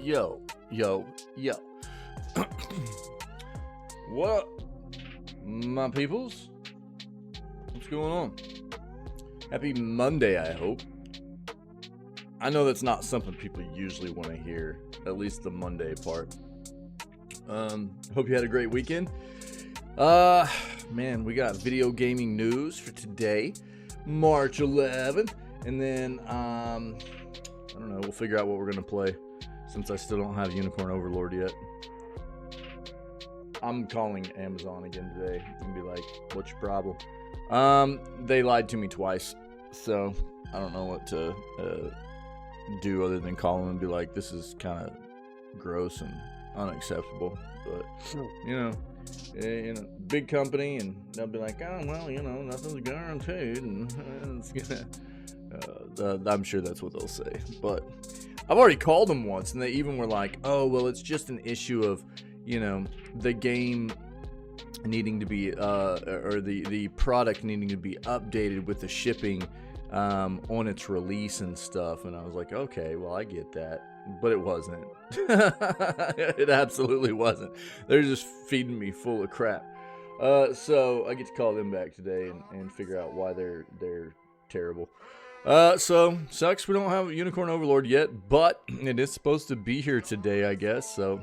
Yo. What up, my peoples? What's going on? Happy Monday, I hope. I know that's not something people usually want to hear, at least the Monday part. Hope you had a great weekend. Man, we got video gaming news for today, March 11th, and then, I don't know, we'll figure out what we're going to play, since I still don't have Unicorn Overlord yet. I'm calling Amazon again today and be like, what's your problem? They lied to me twice, so I don't know what to do other than call them and be like, this is kind of gross and unacceptable. But you know, big company, and they'll be like, oh well, nothing's guaranteed, and it's gonna. I'm sure that's what they'll say. But I've already called them once, and they even were like, oh well, it's just an issue of, the game needing to be or the product needing to be updated with the shipping on its release and stuff. And I was like, okay, well, I get that, but it wasn't. It absolutely wasn't. They're just feeding me full of crap. So I get to call them back today and figure out why they're terrible. So sucks we don't have a Unicorn Overlord yet, but it is supposed to be here today, I guess. So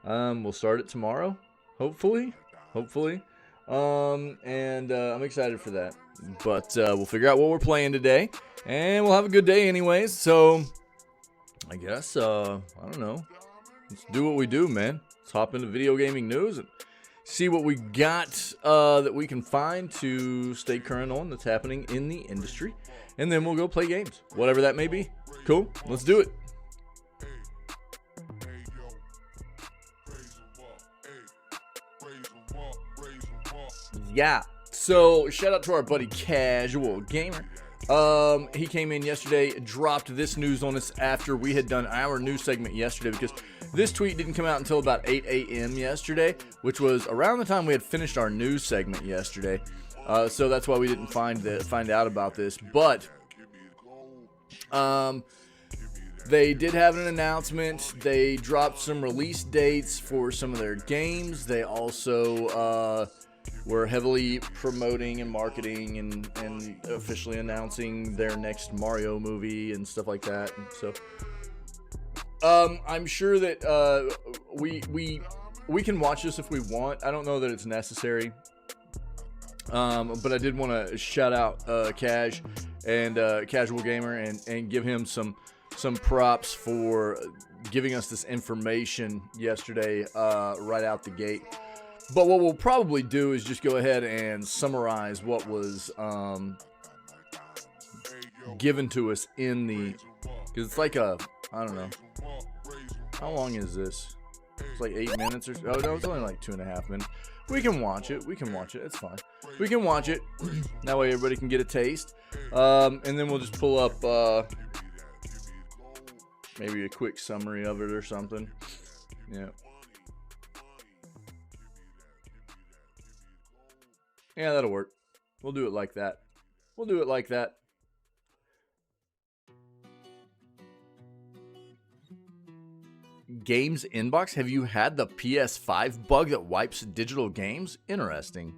we'll start it tomorrow, hopefully. And I'm excited for that. But we'll figure out what we're playing today, and we'll have a good day anyways. So I guess, I don't know. Let's do what we do, man. Let's hop into video gaming news and see what we got that we can find to stay current on that's happening in the industry. And then we'll go play games, whatever that may be. Cool, let's do it. Yeah, so shout out to our buddy Casual Gamer. He came in yesterday, dropped this news on us after we had done our news segment yesterday, because this tweet didn't come out until about 8 a.m. yesterday, which was around the time we had finished our news segment yesterday. So that's why we didn't find out about this. But they did have an announcement. They dropped some release dates for some of their games. They also were heavily promoting and marketing and officially announcing their next Mario movie and stuff like that. And so I'm sure that we can watch this if we want. I don't know that it's necessary. But I did want to shout out Cash and Casual Gamer and give him some props for giving us this information yesterday right out the gate. But what we'll probably do is just go ahead and summarize what was given to us in the, because it's like I don't know, how long is this? It's like 8 minutes or so. Oh no, it's only like 2.5 minutes. We can watch it. It's fine. We can watch it. That way everybody can get a taste. And then we'll just pull up maybe a quick summary of it or something. Yeah. Yeah, that'll work. We'll do it like that. Games inbox. Have you had the PS5 bug that wipes digital games? Interesting.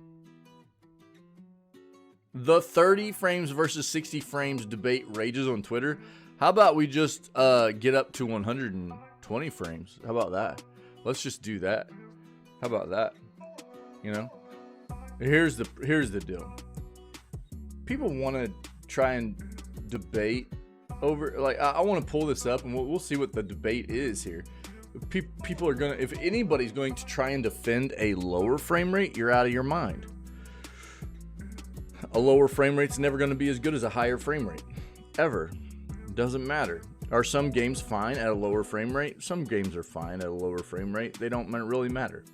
The 30 frames versus 60 frames debate rages on Twitter. How about we just get up to 120 frames? How about that? Let's just do that. How about that? Here's the deal. People want to try and debate over, like, I want to pull this up and we'll see what the debate is here. People are gonna, if anybody's going to try and defend a lower frame rate, you're out of your mind. A lower frame rate's never going to be as good as a higher frame rate, ever. Doesn't matter. Are some games fine at a lower frame rate? Some games are fine at a lower frame rate. They don't really matter,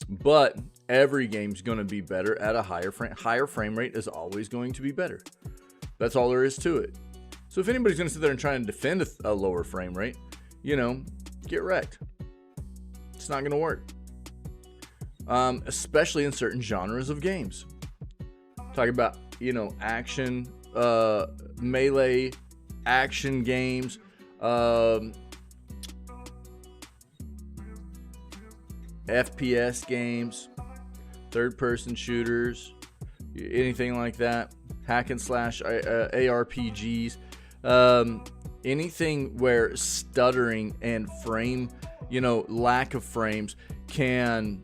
But every game's going to be better at a higher frame rate is always going to be better. That's all there is to it. So if anybody's going to sit there and try and defend a lower frame rate, get wrecked. It's not going to work. Especially in certain genres of games. Talking about, action, melee, action games, FPS games, third-person shooters, anything like that, hack and slash, ARPGs, anything where stuttering and frame, lack of frames can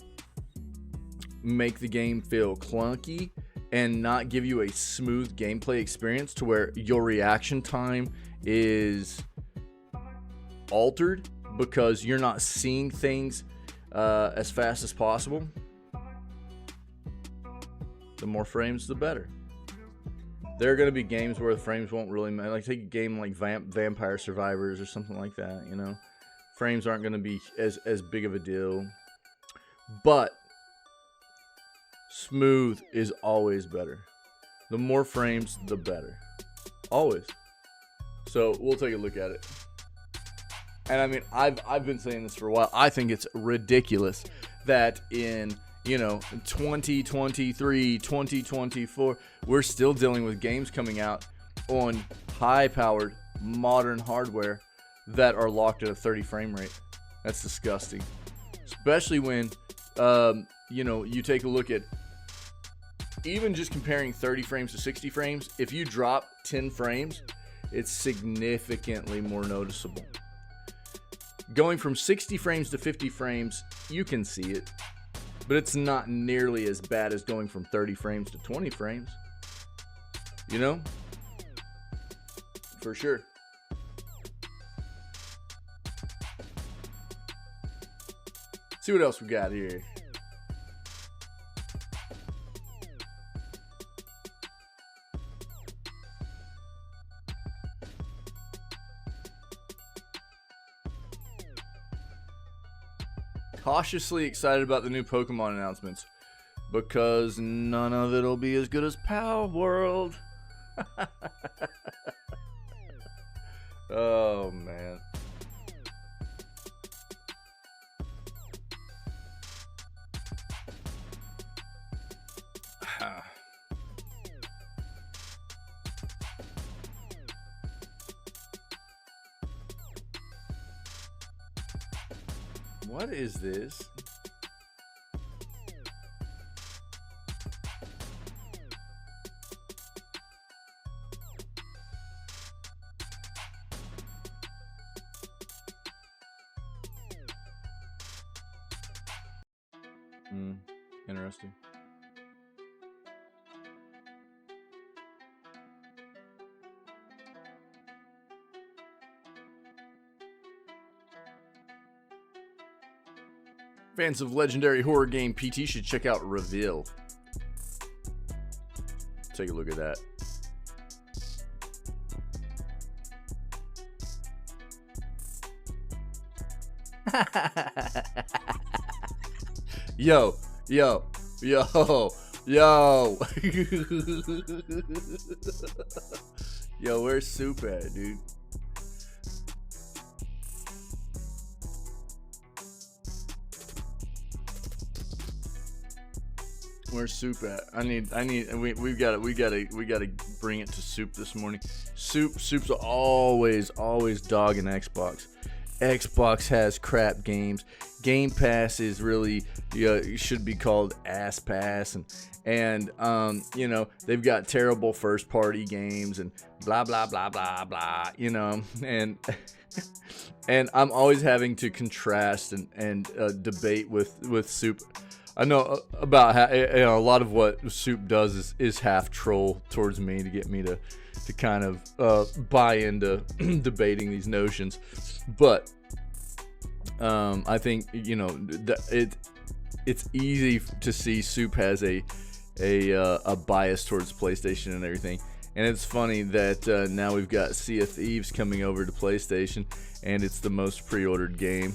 make the game feel clunky and not give you a smooth gameplay experience to where your reaction time is altered because you're not seeing things as fast as possible. The more frames, the better. There are going to be games where the frames won't really matter. Like take a game like Vampire Survivors or something like that, Frames aren't going to be as big of a deal. But smooth is always better. The more frames, the better. Always. So we'll take a look at it. And I mean, I've been saying this for a while. I think it's ridiculous that in 2023, 2024, we're still dealing with games coming out on high-powered modern hardware that are locked at a 30 frame rate. That's disgusting. Especially when, you take a look at even just comparing 30 frames to 60 frames. If you drop 10 frames, it's significantly more noticeable. Going from 60 frames to 50 frames, you can see it. But it's not nearly as bad as going from 30 frames to 20 frames. For sure. See what else we got here. Cautiously excited about the new Pokemon announcements because none of it'll be as good as Power World. Oh man. What is this? Interesting. Fans of legendary horror game PT should check out Reveal. Take a look at that. Yo. Yo, where's Soup at, dude? Where's Soup at? We gotta bring it to Soup this morning. Soup's always dogging Xbox. Xbox has crap games. Game Pass is really, should be called Ass Pass, and they've got terrible first party games and blah blah blah blah blah, and and I'm always having to contrast and debate with Soup. I know about how a lot of what Soup does is half troll towards me to get me to kind of buy into debating these notions, but I think it's easy to see Soup has a bias towards PlayStation and everything, and it's funny that now we've got Sea of Thieves coming over to PlayStation, and it's the most pre-ordered game.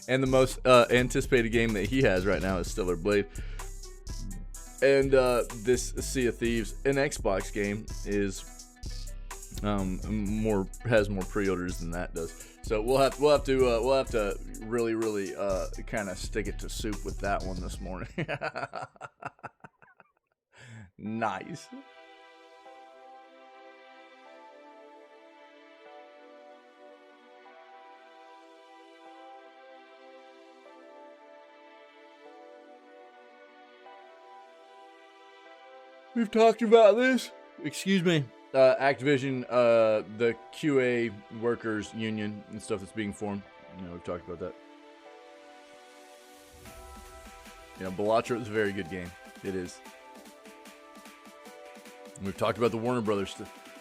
And the most anticipated game that he has right now is Stellar Blade. And this Sea of Thieves, an Xbox game, is has more pre-orders than that does. So we'll have to really kind of stick it to Soup with that one this morning. Nice. We've talked about this. Excuse me. Activision, the QA workers union and stuff that's being formed. You know, we've talked about that. You know, Balatro is a very good game. It is. We've talked about the Warner Brothers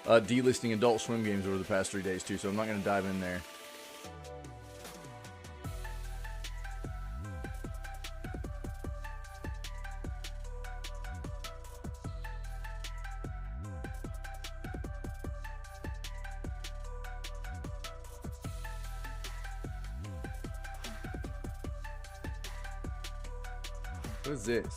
delisting Adult Swim games over the past 3 days too, so I'm not going to dive in there. What is this?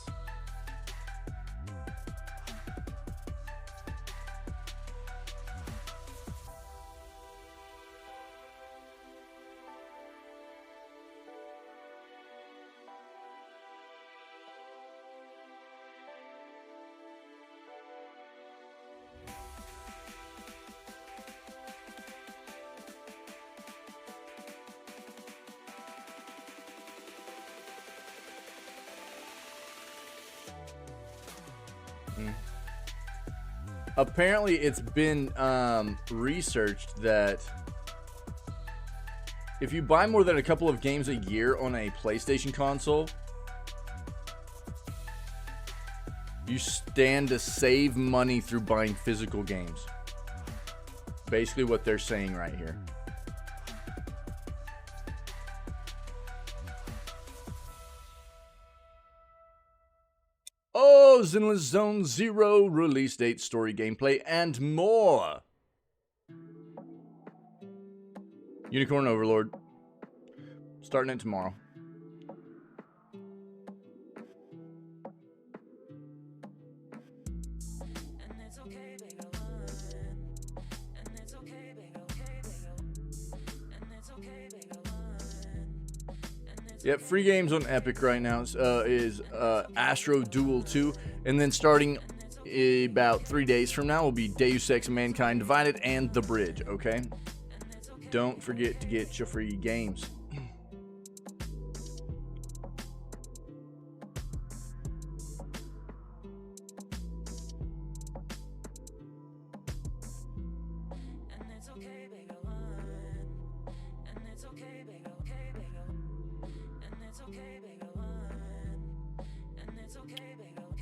Apparently, it's been researched that if you buy more than a couple of games a year on a PlayStation console, you stand to save money through buying physical games. Basically what they're saying right here. Oh, Zenless Zone Zero, release date, story, gameplay, and more. Unicorn Overlord. Starting it tomorrow. Yep, free games on Epic right now is Astro Duel 2, and then starting about 3 days from now will be Deus Ex Mankind Divided and The Bridge, okay? Don't forget to get your free games.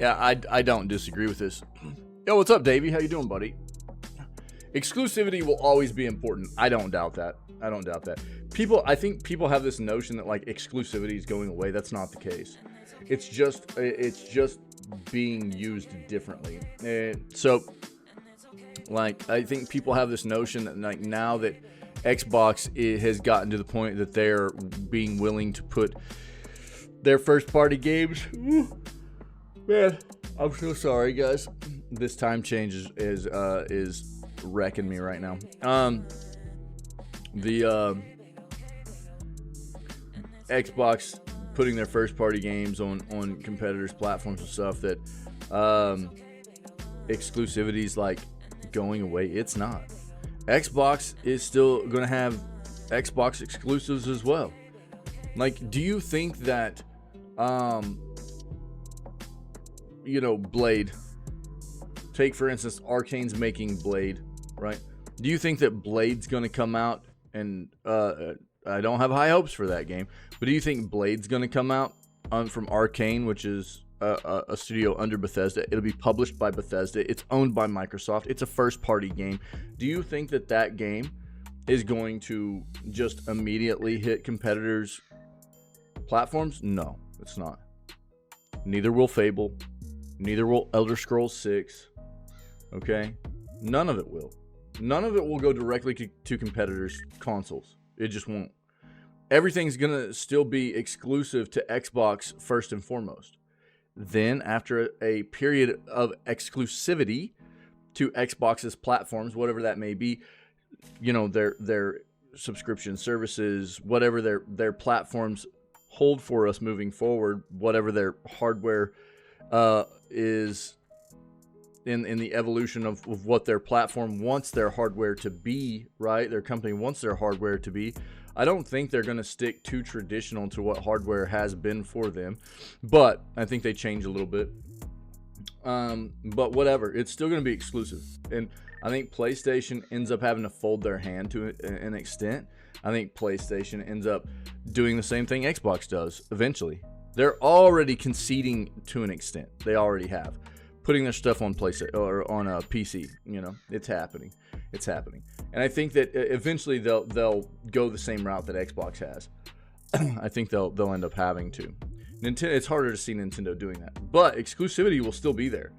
Yeah, I don't disagree with this. Yo, what's up, Davey? How you doing, buddy? Exclusivity will always be important. I don't doubt that. I don't doubt that. I think people have this notion that like exclusivity is going away. That's not the case. It's just being used differently. So, like, I think people have this notion that like now that Xbox has gotten to the point that they're being willing to put their first-party games. Man, I'm so sorry, guys. This time change is wrecking me right now. The Xbox putting their first-party games on competitors' platforms and stuff, that exclusivity's like going away. It's not. Xbox is still going to have Xbox exclusives as well. Like, do you think that you know, Blade, take for instance Arcane's making Blade, right? Do you think that Blade's going to come out, and I don't have high hopes for that game, but do you think Blade's going to come out from Arcane, which is a studio under Bethesda? It'll be published by Bethesda. It's owned by Microsoft. It's a first-party game. Do you think that that game is going to just immediately hit competitors' platforms? No, it's not. Neither will Fable. Neither will Elder Scrolls 6. Okay? None of it will. None of it will go directly to competitors' consoles. It just won't. Everything's going to still be exclusive to Xbox first and foremost. Then, after a period of exclusivity to Xbox's platforms, whatever that may be, you know, their subscription services, whatever their platforms hold for us moving forward, whatever their hardware is in the evolution of what their platform wants their hardware to be, right? Their company wants their hardware to be. I don't think they're going to stick too traditional to what hardware has been for them, but I think they change a little bit. But whatever, it's still going to be exclusive. And I think PlayStation ends up having to fold their hand to an extent. I think PlayStation ends up doing the same thing Xbox does eventually. They're already conceding to an extent. They already have. Putting their stuff on PlayStation or on a PC, you know, it's happening. It's happening. And I think that eventually they'll go the same route that Xbox has. I think they'll end up having to. Nintendo, it's harder to see Nintendo doing that. But exclusivity will still be there.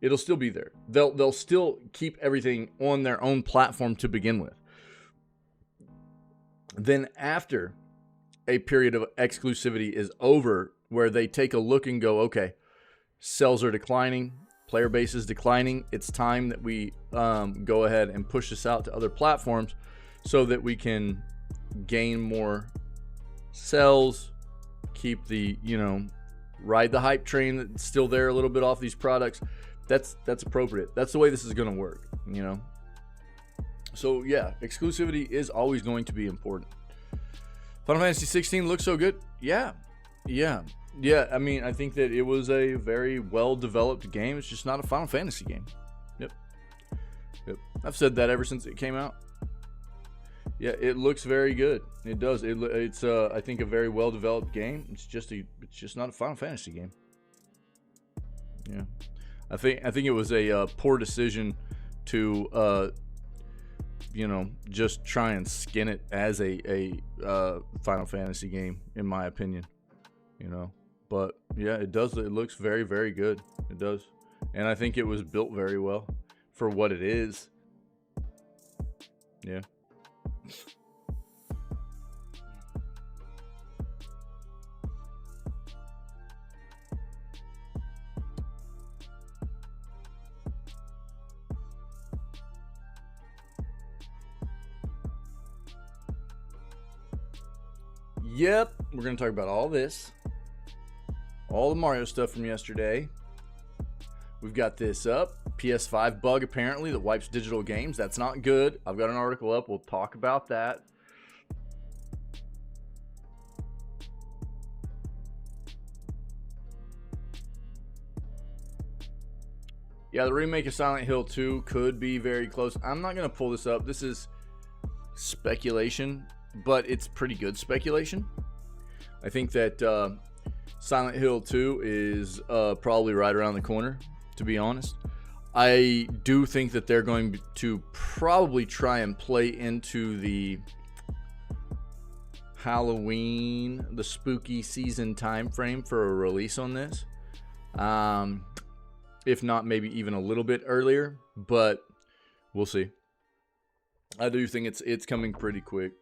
It'll still be there. They'll still keep everything on their own platform to begin with. Then after a period of exclusivity is over, where they take a look and go, okay, sales are declining, player base is declining, it's time that we go ahead and push this out to other platforms so that we can gain more sales, keep the, you know, ride the hype train that's still there a little bit off these products. That's appropriate. That's the way this is going to work, you know. So yeah, exclusivity is always going to be important. Final Fantasy 16 looks so good. Yeah. I mean, I think that it was a very well-developed game. It's just not a Final Fantasy game. Yep. I've said that ever since it came out. Yeah, it looks very good. It does. It's I think a very well-developed game. It's just not a Final Fantasy game. Yeah. I think it was a poor decision to you know, just try and skin it as a Final Fantasy game, in my opinion. You know, but yeah, it does. It looks very, very good. It does, and I think it was built very well for what it is. Yeah. Yep, we're going to talk about all this. All the Mario stuff from yesterday. We've got this up. PS5 bug, apparently, that wipes digital games. That's not good. I've got an article up. We'll talk about that. Yeah, the remake of Silent Hill 2 could be very close. I'm not going to pull this up. This is speculation, but it's pretty good speculation. I think that Silent Hill 2 is probably right around the corner, to be honest. I do think that they're going to probably try and play into the Halloween, the spooky season time frame for a release on this. If not, maybe even a little bit earlier, but we'll see. I do think it's coming pretty quick.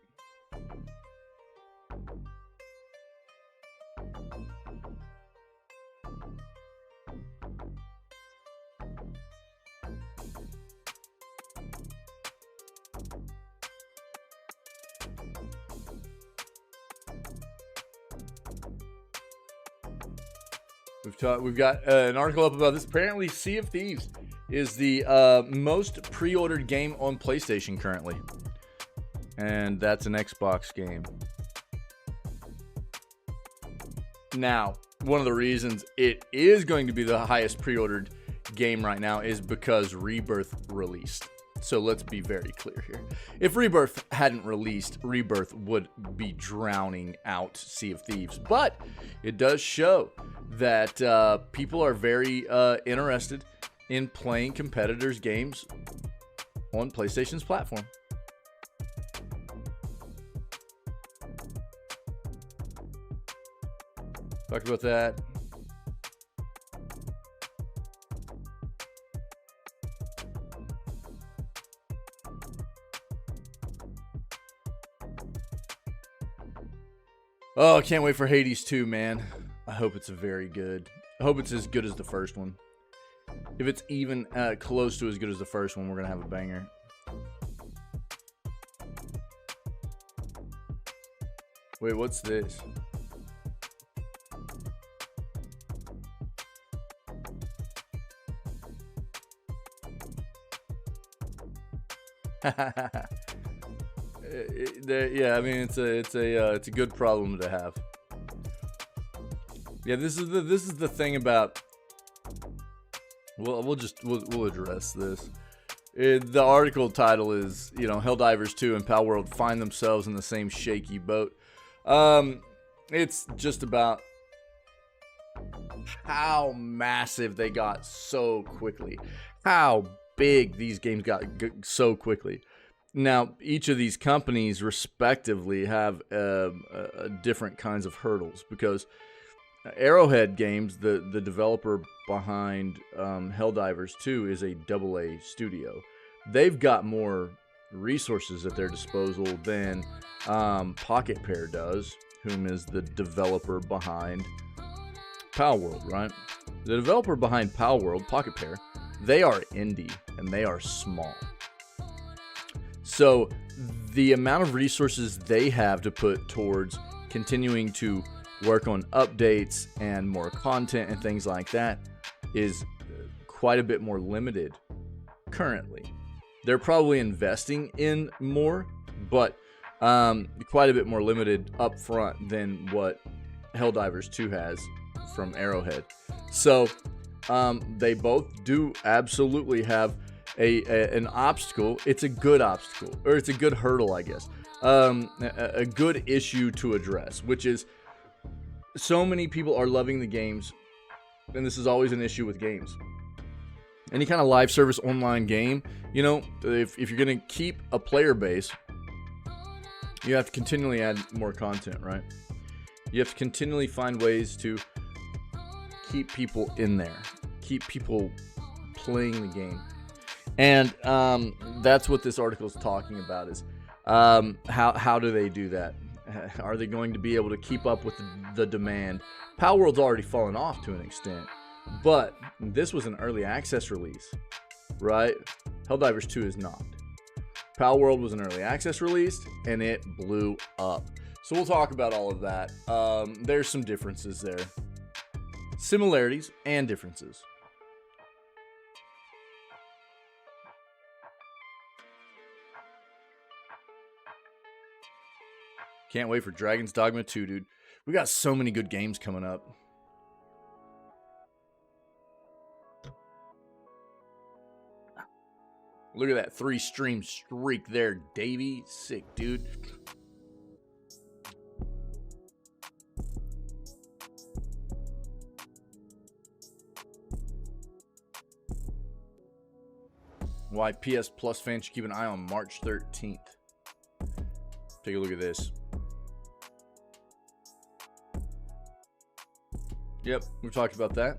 We've got an article up about this. Apparently, Sea of Thieves is the most pre-ordered game on PlayStation currently. And that's an Xbox game. Now, one of the reasons it is going to be the highest pre-ordered game right now is because Rebirth released. So let's be very clear here. If Rebirth hadn't released, Rebirth would be drowning out Sea of Thieves. But it does show that people are very interested in playing competitors' games on PlayStation's platform. Talked about that. Oh, I can't wait for Hades 2, man. I hope it's very good. I hope it's as good as the first one. If it's even close to as good as the first one, we're going to have a banger. Wait, what's this? Yeah, I mean it's a good problem to have. Yeah, this is the thing about we'll address this. The article title is, Helldivers 2 and Palworld find themselves in the same shaky boat. It's just about how massive they got so quickly, how big these games got so quickly. Now, each of these companies respectively have different kinds of hurdles, because Arrowhead Games, the developer behind Helldivers 2, is a AA studio. They've got more resources at their disposal than Pocket Pair does, whom is the developer behind Palworld, right? The developer behind Palworld, Pocket Pair, they are indie and they are small. So the amount of resources they have to put towards continuing to work on updates and more content and things like that is quite a bit more limited currently. They're probably investing in more, but quite a bit more limited up front than what Helldivers 2 has from Arrowhead. So they both do absolutely have an obstacle. It's a good obstacle, or it's a good hurdle, I guess. A good issue to address, which is so many people are loving the games, and this is always an issue with games. Any kind of live service online game, if you're going to keep a player base, you have to continually add more content, right? You have to continually find ways to keep people in there, keep people playing the game. And that's what this article is talking about, is how do they do that? Are they going to be able to keep up with the demand? Palworld's already fallen off to an extent, but this was an early access release, right? Helldivers 2 is not. Palworld was an early access release, and it blew up. So we'll talk about all of that. There's some differences there. Similarities and differences. Can't wait for Dragon's Dogma 2, dude. We got so many good games coming up. Look at that 3-stream streak there, Davey. Sick, dude. Why PS Plus fans should keep an eye on March 13th. Take a look at this. Yep, we talked about that.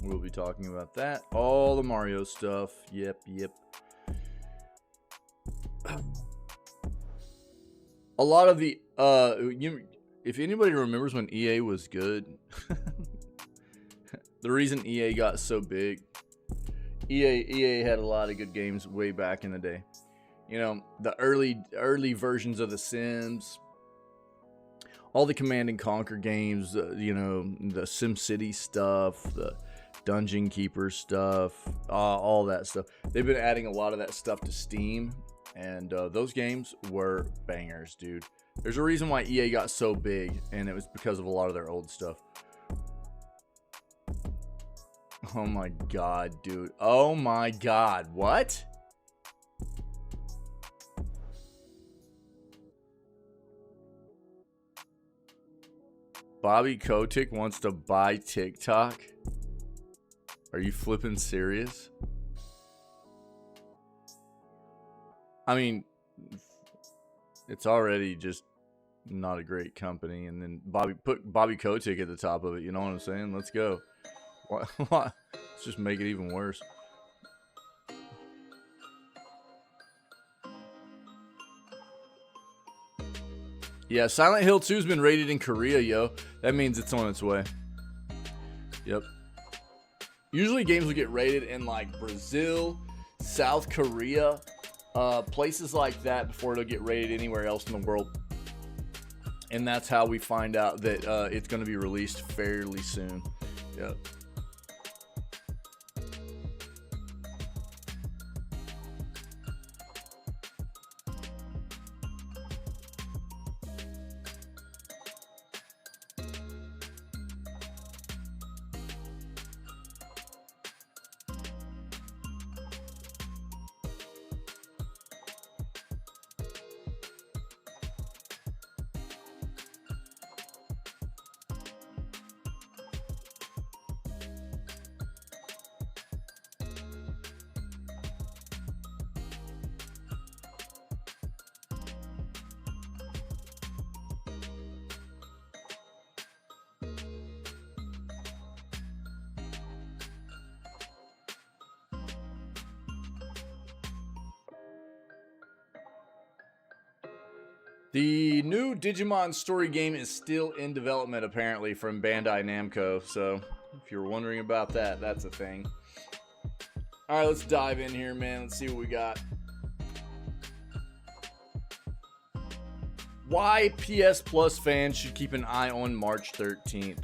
We'll be talking about that. All the Mario stuff. Yep. A lot of the if anybody remembers when EA was good, the reason EA got so big, EA had a lot of good games way back in the day. The early versions of The Sims, all the Command and Conquer games, the SimCity stuff, the Dungeon Keeper stuff, all that stuff. They've been adding a lot of that stuff to Steam, and those games were bangers, dude. There's a reason why EA got so big, and it was because of a lot of their old stuff. Oh my god, dude. Oh my god. What? Bobby Kotick wants to buy TikTok? Are you flipping serious? I mean, it's already just not a great company, and then put Bobby Kotick at the top of it. You know what I'm saying? Let's go. What? Let's just make it even worse. Yeah, Silent Hill 2's been rated in Korea, yo. That means it's on its way. Yep. Usually games will get rated in like Brazil, South Korea, places like that before it'll get rated anywhere else in the world. And that's how we find out that it's going to be released fairly soon. Yep. The new Digimon story game is still in development, apparently, from Bandai Namco. So, if you're wondering about that, that's a thing. All right, let's dive in here, man. Let's see what we got. Why PS Plus fans should keep an eye on March 13th.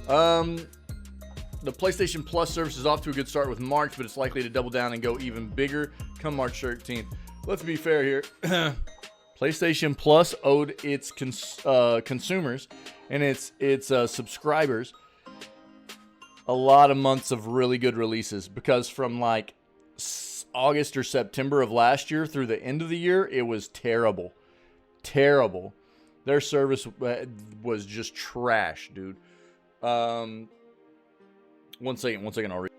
The PlayStation Plus service is off to a good start with March, but it's likely to double down and go even bigger come March 13th. Let's be fair here. PlayStation Plus owed its consumers and its subscribers a lot of months of really good releases, because from like August or September of last year through the end of the year, it was terrible. Terrible. Their service was just trash, dude. One second, I'll read.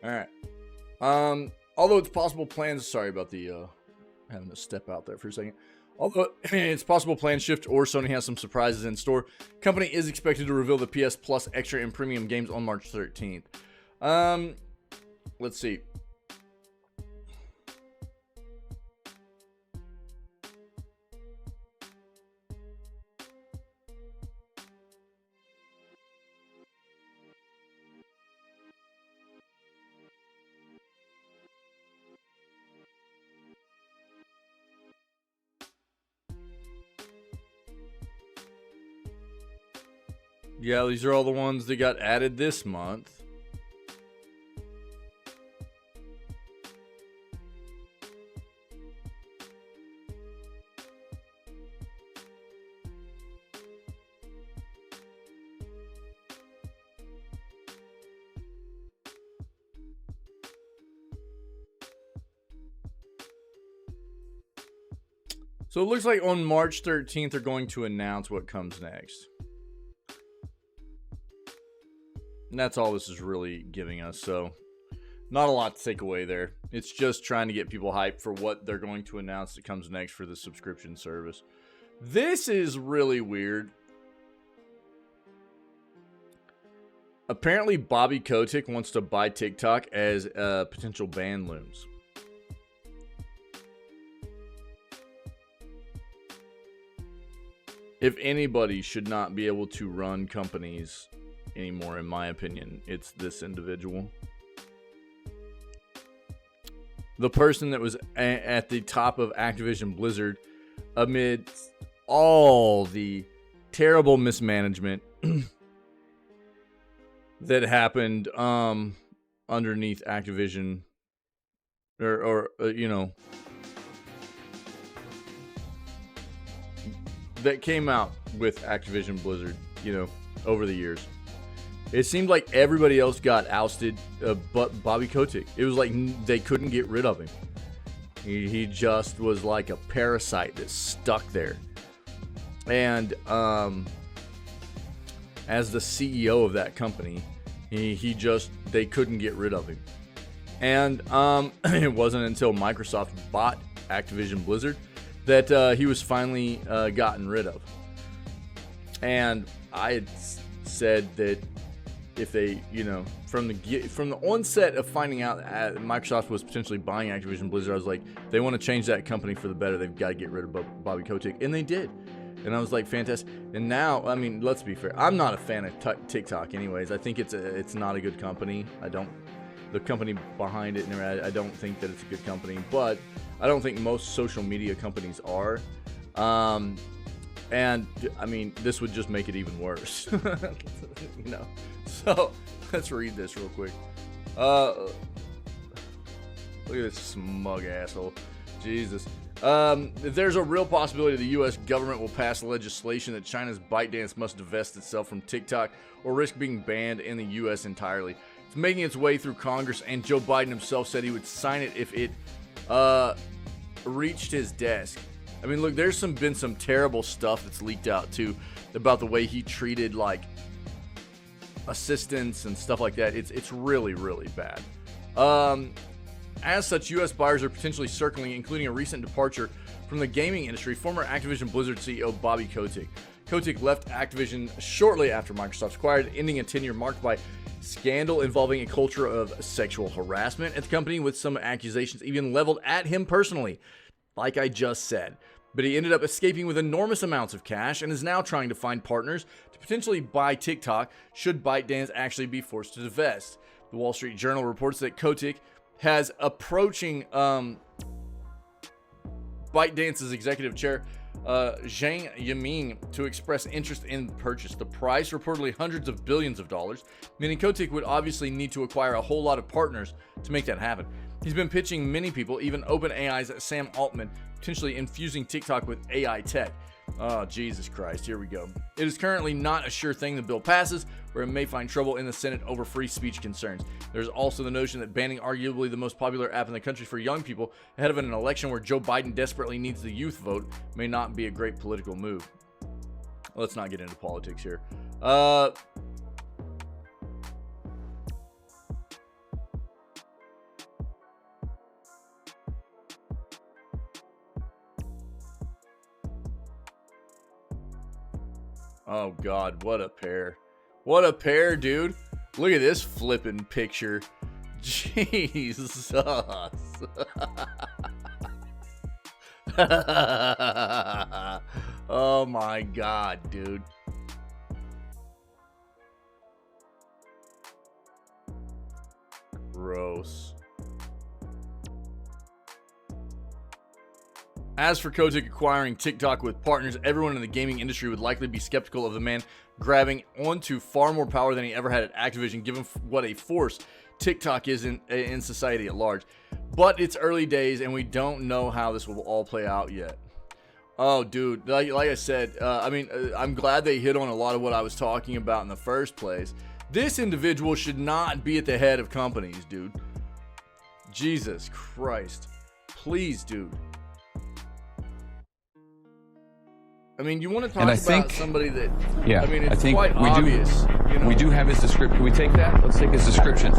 All right. Although it's possible plans, sorry about the having to step out there for a second. Although it's possible plans shift or Sony has some surprises in store, company is expected to reveal the PS Plus Extra and Premium games on March 13th. Let's see. Yeah, these are all the ones that got added this month. So it looks like on March 13th, they're going to announce what comes next. And that's all this is really giving us. So not a lot to take away there. It's just trying to get people hyped for what they're going to announce that comes next for the subscription service. This is really weird. Apparently, Bobby Kotick wants to buy TikTok as potential ban looms. If anybody should not be able to run companies anymore, in my opinion, it's this individual. The person that was at the top of Activision Blizzard amid all the terrible mismanagement that happened underneath Activision, or you know, that came out with Activision Blizzard, you know, over the years. It seemed like everybody else got ousted but Bobby Kotick. It was like they couldn't get rid of him. He just was like a parasite that stuck there. And as the CEO of that company, they couldn't get rid of him. And it wasn't until Microsoft bought Activision Blizzard that he was finally gotten rid of. And I had said that if they, you know, from the onset of finding out that Microsoft was potentially buying Activision Blizzard, I was like, they want to change that company for the better. They've got to get rid of Bobby Kotick, and they did. And I was like, fantastic. And now, I mean, let's be fair. I'm not a fan of TikTok, anyways. I think it's not a good company. The company behind it, and I don't think that it's a good company. But I don't think most social media companies are. And I mean, this would just make it even worse. You know. So let's read this real quick. Look at this smug asshole. Jesus. There's a real possibility the U.S. government will pass legislation that China's ByteDance must divest itself from TikTok or risk being banned in the U.S. entirely. It's making its way through Congress, and Joe Biden himself said he would sign it if it reached his desk. I mean, look, there's been some terrible stuff that's leaked out too about the way he treated, like, assistance and stuff like that. It's really, really bad. As such, U.S. buyers are potentially circling, including a recent departure from the gaming industry. Former Activision Blizzard CEO Bobby Kotick. Kotick left Activision shortly after Microsoft acquired, ending a tenure marked by scandal involving a culture of sexual harassment at the company, with some accusations even leveled at him personally, like I just said. But he ended up escaping with enormous amounts of cash and is now trying to find partners to potentially buy TikTok should ByteDance actually be forced to divest. The Wall Street Journal reports that Kotick has approaching ByteDance's executive chair, Zhang Yiming, to express interest in the purchase. The price, reportedly hundreds of billions of dollars, meaning Kotick would obviously need to acquire a whole lot of partners to make that happen. He's been pitching many people, even OpenAI's Sam Altman, potentially infusing TikTok with AI tech. Oh, Jesus Christ, here we go. It is currently not a sure thing the bill passes, where it may find trouble in the Senate over free speech concerns. There's also the notion that banning arguably the most popular app in the country for young people ahead of an election where Joe Biden desperately needs the youth vote may not be a great political move. Let's not get into politics here. Oh, God, what a pair. What a pair, dude. Look at this flipping picture. Jesus. Oh, my God, dude. Gross. As for Kotick acquiring TikTok with partners, everyone in the gaming industry would likely be skeptical of the man grabbing onto far more power than he ever had at Activision, given what a force TikTok is in society at large. But it's early days, and we don't know how this will all play out yet. Oh, dude, like I said, I'm glad they hit on a lot of what I was talking about in the first place. This individual should not be at the head of companies, dude. Jesus Christ. Please, dude. I mean, you want to talk about somebody that, yeah, I mean, it's I think quite we obvious. Do, you know? We do have his description. Can we take that? Let's take his description.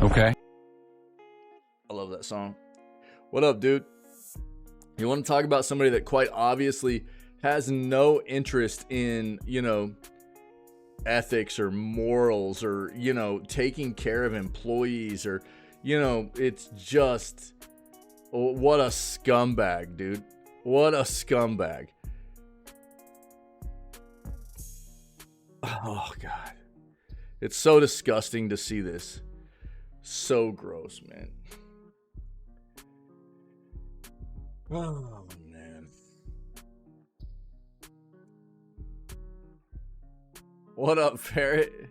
Okay. I love that song. What up, dude? You want to talk about somebody that quite obviously has no interest in, ethics or morals or, taking care of employees or, it's just, what a scumbag, dude. What a scumbag. Oh, God. It's so disgusting to see this. So gross, man. Oh, man. What up, Ferret?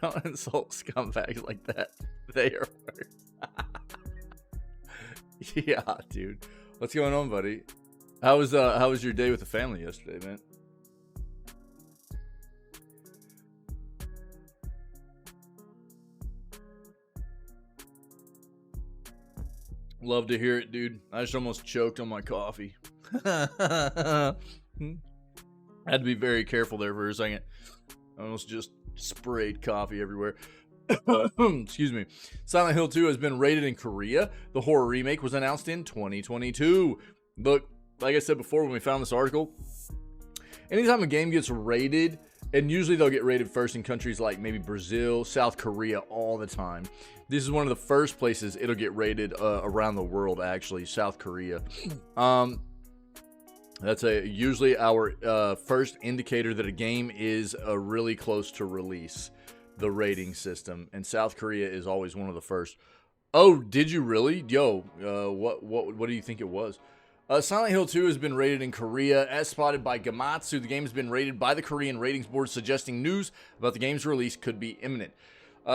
Don't insult scumbags like that. They are worse. Yeah, dude. What's going on, buddy? How was your day with the family yesterday, man? Love to hear it, dude. I just almost choked on my coffee. I had to be very careful there for a second. I almost just sprayed coffee everywhere. Excuse me. Silent Hill 2 has been rated in Korea. The horror remake was announced in 2022. Look, like I said before when we found this article, anytime a game gets rated, and usually they'll get rated first in countries like maybe Brazil, South Korea all the time. This is one of the first places it'll get rated around the world, actually, South Korea. That's usually our first indicator that a game is really close to release, the rating system. And South Korea is always one of the first. Oh, did you really? Yo, what do you think it was? Silent Hill 2 has been rated in Korea. As spotted by Gamatsu, the game has been rated by the Korean ratings board, suggesting news about the game's release could be imminent.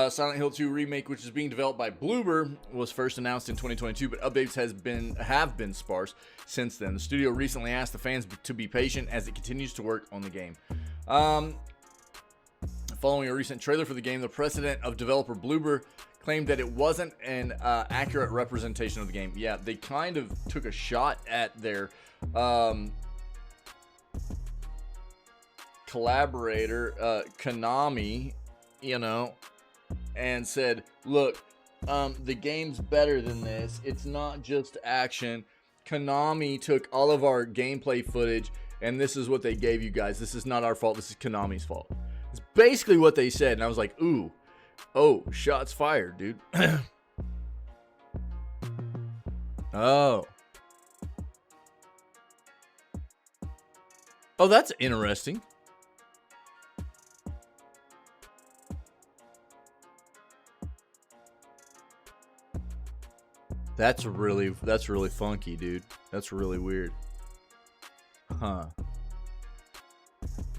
Silent Hill 2 Remake, which is being developed by Bloober, was first announced in 2022, but updates have been sparse since then. The studio recently asked the fans to be patient as it continues to work on the game. Following a recent trailer for the game, the president of developer Bloober claimed that it wasn't an accurate representation of the game. Yeah, they kind of took a shot at their collaborator, Konami, you know, and said, look, the game's better than this. It's not just action. Konami took all of our gameplay footage, and this is what they gave you guys. This is not our fault. This is Konami's fault. It's basically what they said, and I was like, ooh, oh, shots fired, dude. Oh. Oh, that's interesting. That's really funky, dude. That's really weird. Huh.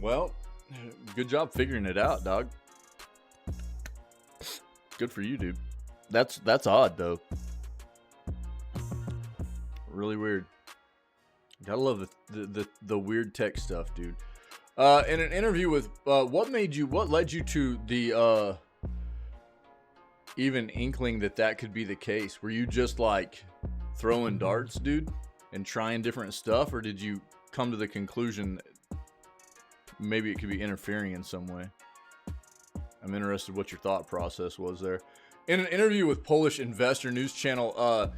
Well, good job figuring it out, dog. Good for you, dude. That's odd, though. Really weird. Gotta love the weird tech stuff, dude. In an interview with what led you to the even inkling that could be the case? Were you just like throwing darts, dude, and trying different stuff, or did you come to the conclusion that maybe it could be interfering in some way? I'm interested what your thought process was there. In an interview with Polish investor news channel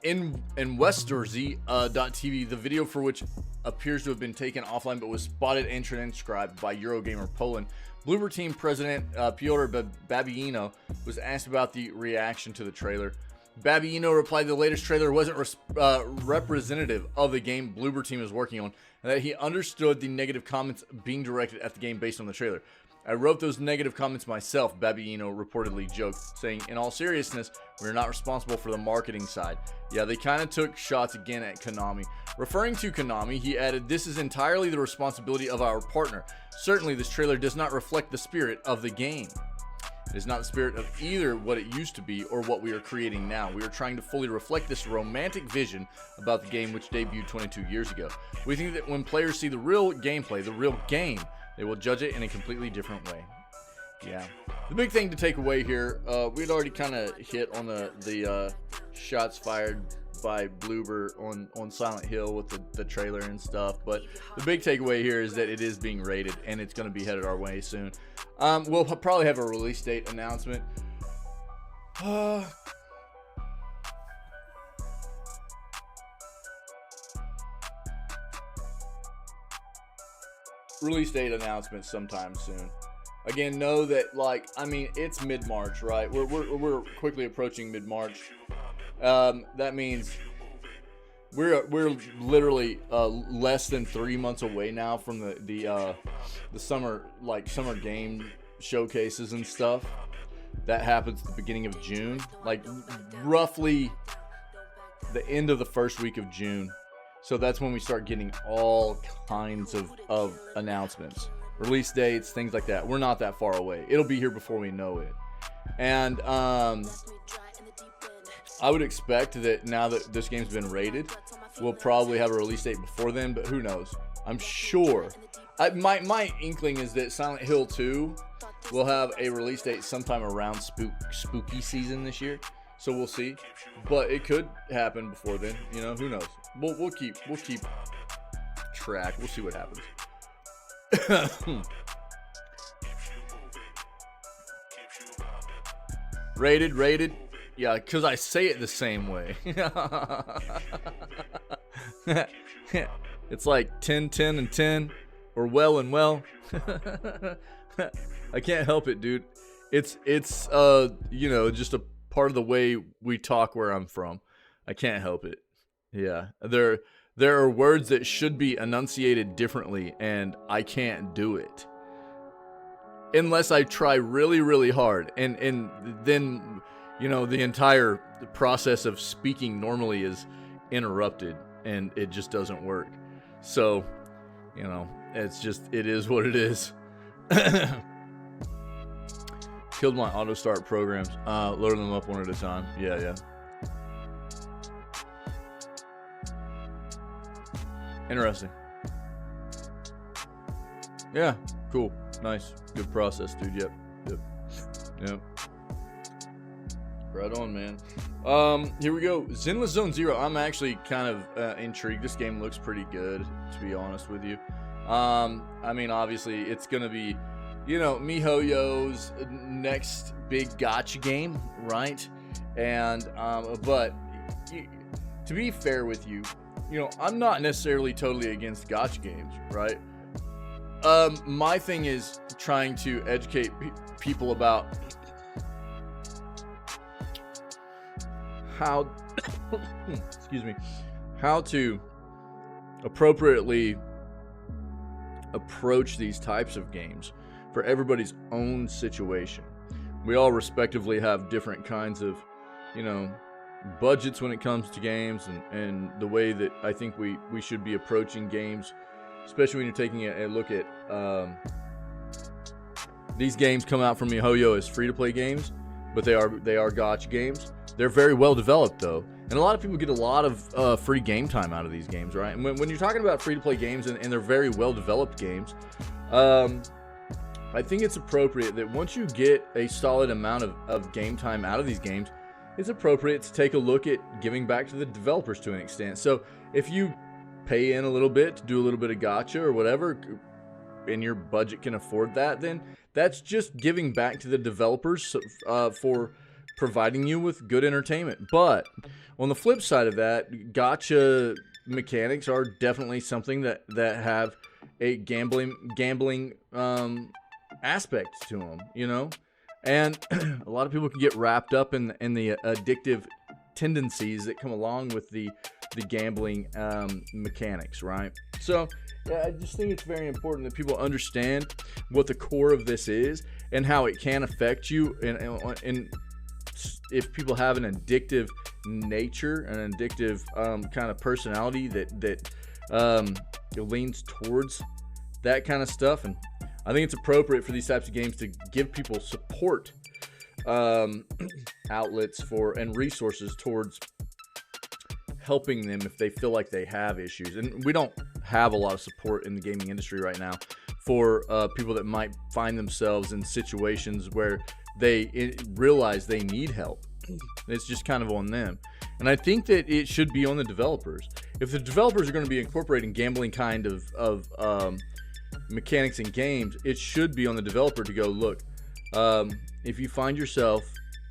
in Westorzy.tv, the video for which appears to have been taken offline but was spotted and transcribed by Eurogamer Poland, Bloober Team president Piotr Babino was asked about the reaction to the trailer. Babino replied the latest trailer wasn't representative of the game Bloober Team is working on, and that he understood the negative comments being directed at the game based on the trailer. I wrote those negative comments myself, Babino reportedly joked, saying, in all seriousness, we're not responsible for the marketing side. Yeah, they kind of took shots again at Konami. Referring to Konami, he added, this is entirely the responsibility of our partner. Certainly, this trailer does not reflect the spirit of the game. It is not the spirit of either what it used to be or what we are creating now. We are trying to fully reflect this romantic vision about the game which debuted 22 years ago. We think that when players see the real gameplay, the real game, they will judge it in a completely different way. Yeah. The big thing to take away here, we'd already kind of hit on the shots fired by Bloober on Silent Hill with the trailer and stuff, but the big takeaway here is that it is being rated, and it's going to be headed our way soon. We'll probably have a release date announcement. Release date announcement sometime soon. Again, know that, like, I mean, it's mid-March, right? We're quickly approaching mid-March. That means we're literally less than 3 months away now from the summer game showcases and stuff. That happens at the beginning of June, like roughly the end of the first week of June. So that's when we start getting all kinds of announcements, release dates, things like that. We're not that far away. It'll be here before we know it. And I would expect that now that this game's been rated, we'll probably have a release date before then, but who knows? I'm sure. My inkling is that Silent Hill 2 will have a release date sometime around spooky season this year. So we'll see, but it could happen before then. You know, who knows? We'll keep track. We'll see what happens. Rated. Yeah, because I say it the same way. It's like 10, 10, and 10, or well and well. I can't help it, dude. It's you know, just a part of the way we talk where I'm from. I can't help it. Yeah, there are words that should be enunciated differently, and I can't do it unless I try really, really hard. And then, you know, the entire process of speaking normally is interrupted, and it just doesn't work. So, you know, it is what it is. Killed my auto start programs. Loading them up one at a time. Yeah. Interesting. Yeah, cool. Nice. Good process, dude. Yep. Right on, man. Here we go. Zenless Zone Zero. I'm actually kind of intrigued. This game looks pretty good, to be honest with you. I mean, obviously, it's gonna be, you know, MiHoYo's next big gacha game, right? And but to be fair with you, you know, I'm not necessarily totally against gacha games, right? My thing is trying to educate people about how excuse me, how to appropriately approach these types of games for everybody's own situation. We all respectively have different kinds of, you know, budgets when it comes to games, and the way that I think we should be approaching games, especially when you're taking a look at these games come out from MiHoYo as free-to-play games, but they are gacha games. They're very well developed though, and a lot of people get a lot of free game time out of these games, right? And when you're talking about free-to-play games and they're very well developed games, I think it's appropriate that once you get a solid amount of game time out of these games, it's appropriate to take a look at giving back to the developers to an extent. So if you pay in a little bit to do a little bit of gacha or whatever, and your budget can afford that, then that's just giving back to the developers for providing you with good entertainment. But on the flip side of that, gacha mechanics are definitely something that have a gambling aspect to them, you know? And a lot of people can get wrapped up in the addictive tendencies that come along with the gambling mechanics, right? So yeah, I just think it's very important that people understand what the core of this is and how it can affect you, and if people have an addictive nature, an addictive kind of personality that leans towards that kind of stuff. And I think it's appropriate for these types of games to give people support outlets for and resources towards helping them if they feel like they have issues. And we don't have a lot of support in the gaming industry right now for people that might find themselves in situations where they realize they need help. It's just kind of on them. And I think that it should be on the developers. If the developers are going to be incorporating gambling kind of mechanics in games, it should be on the developer to go, look, if you find yourself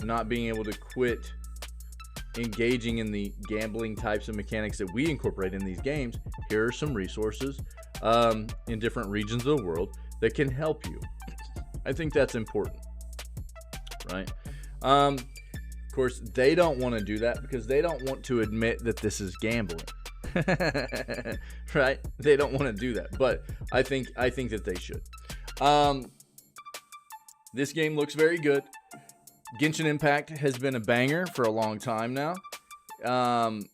not being able to quit engaging in the gambling types of mechanics that we incorporate in these games, here are some resources in different regions of the world that can help you. I think that's important, right? Of course, they don't want to do that because they don't want to admit that this is gambling. Right? They don't want to do that, but I think that they should. This game looks very good. Genshin Impact has been a banger for a long time now.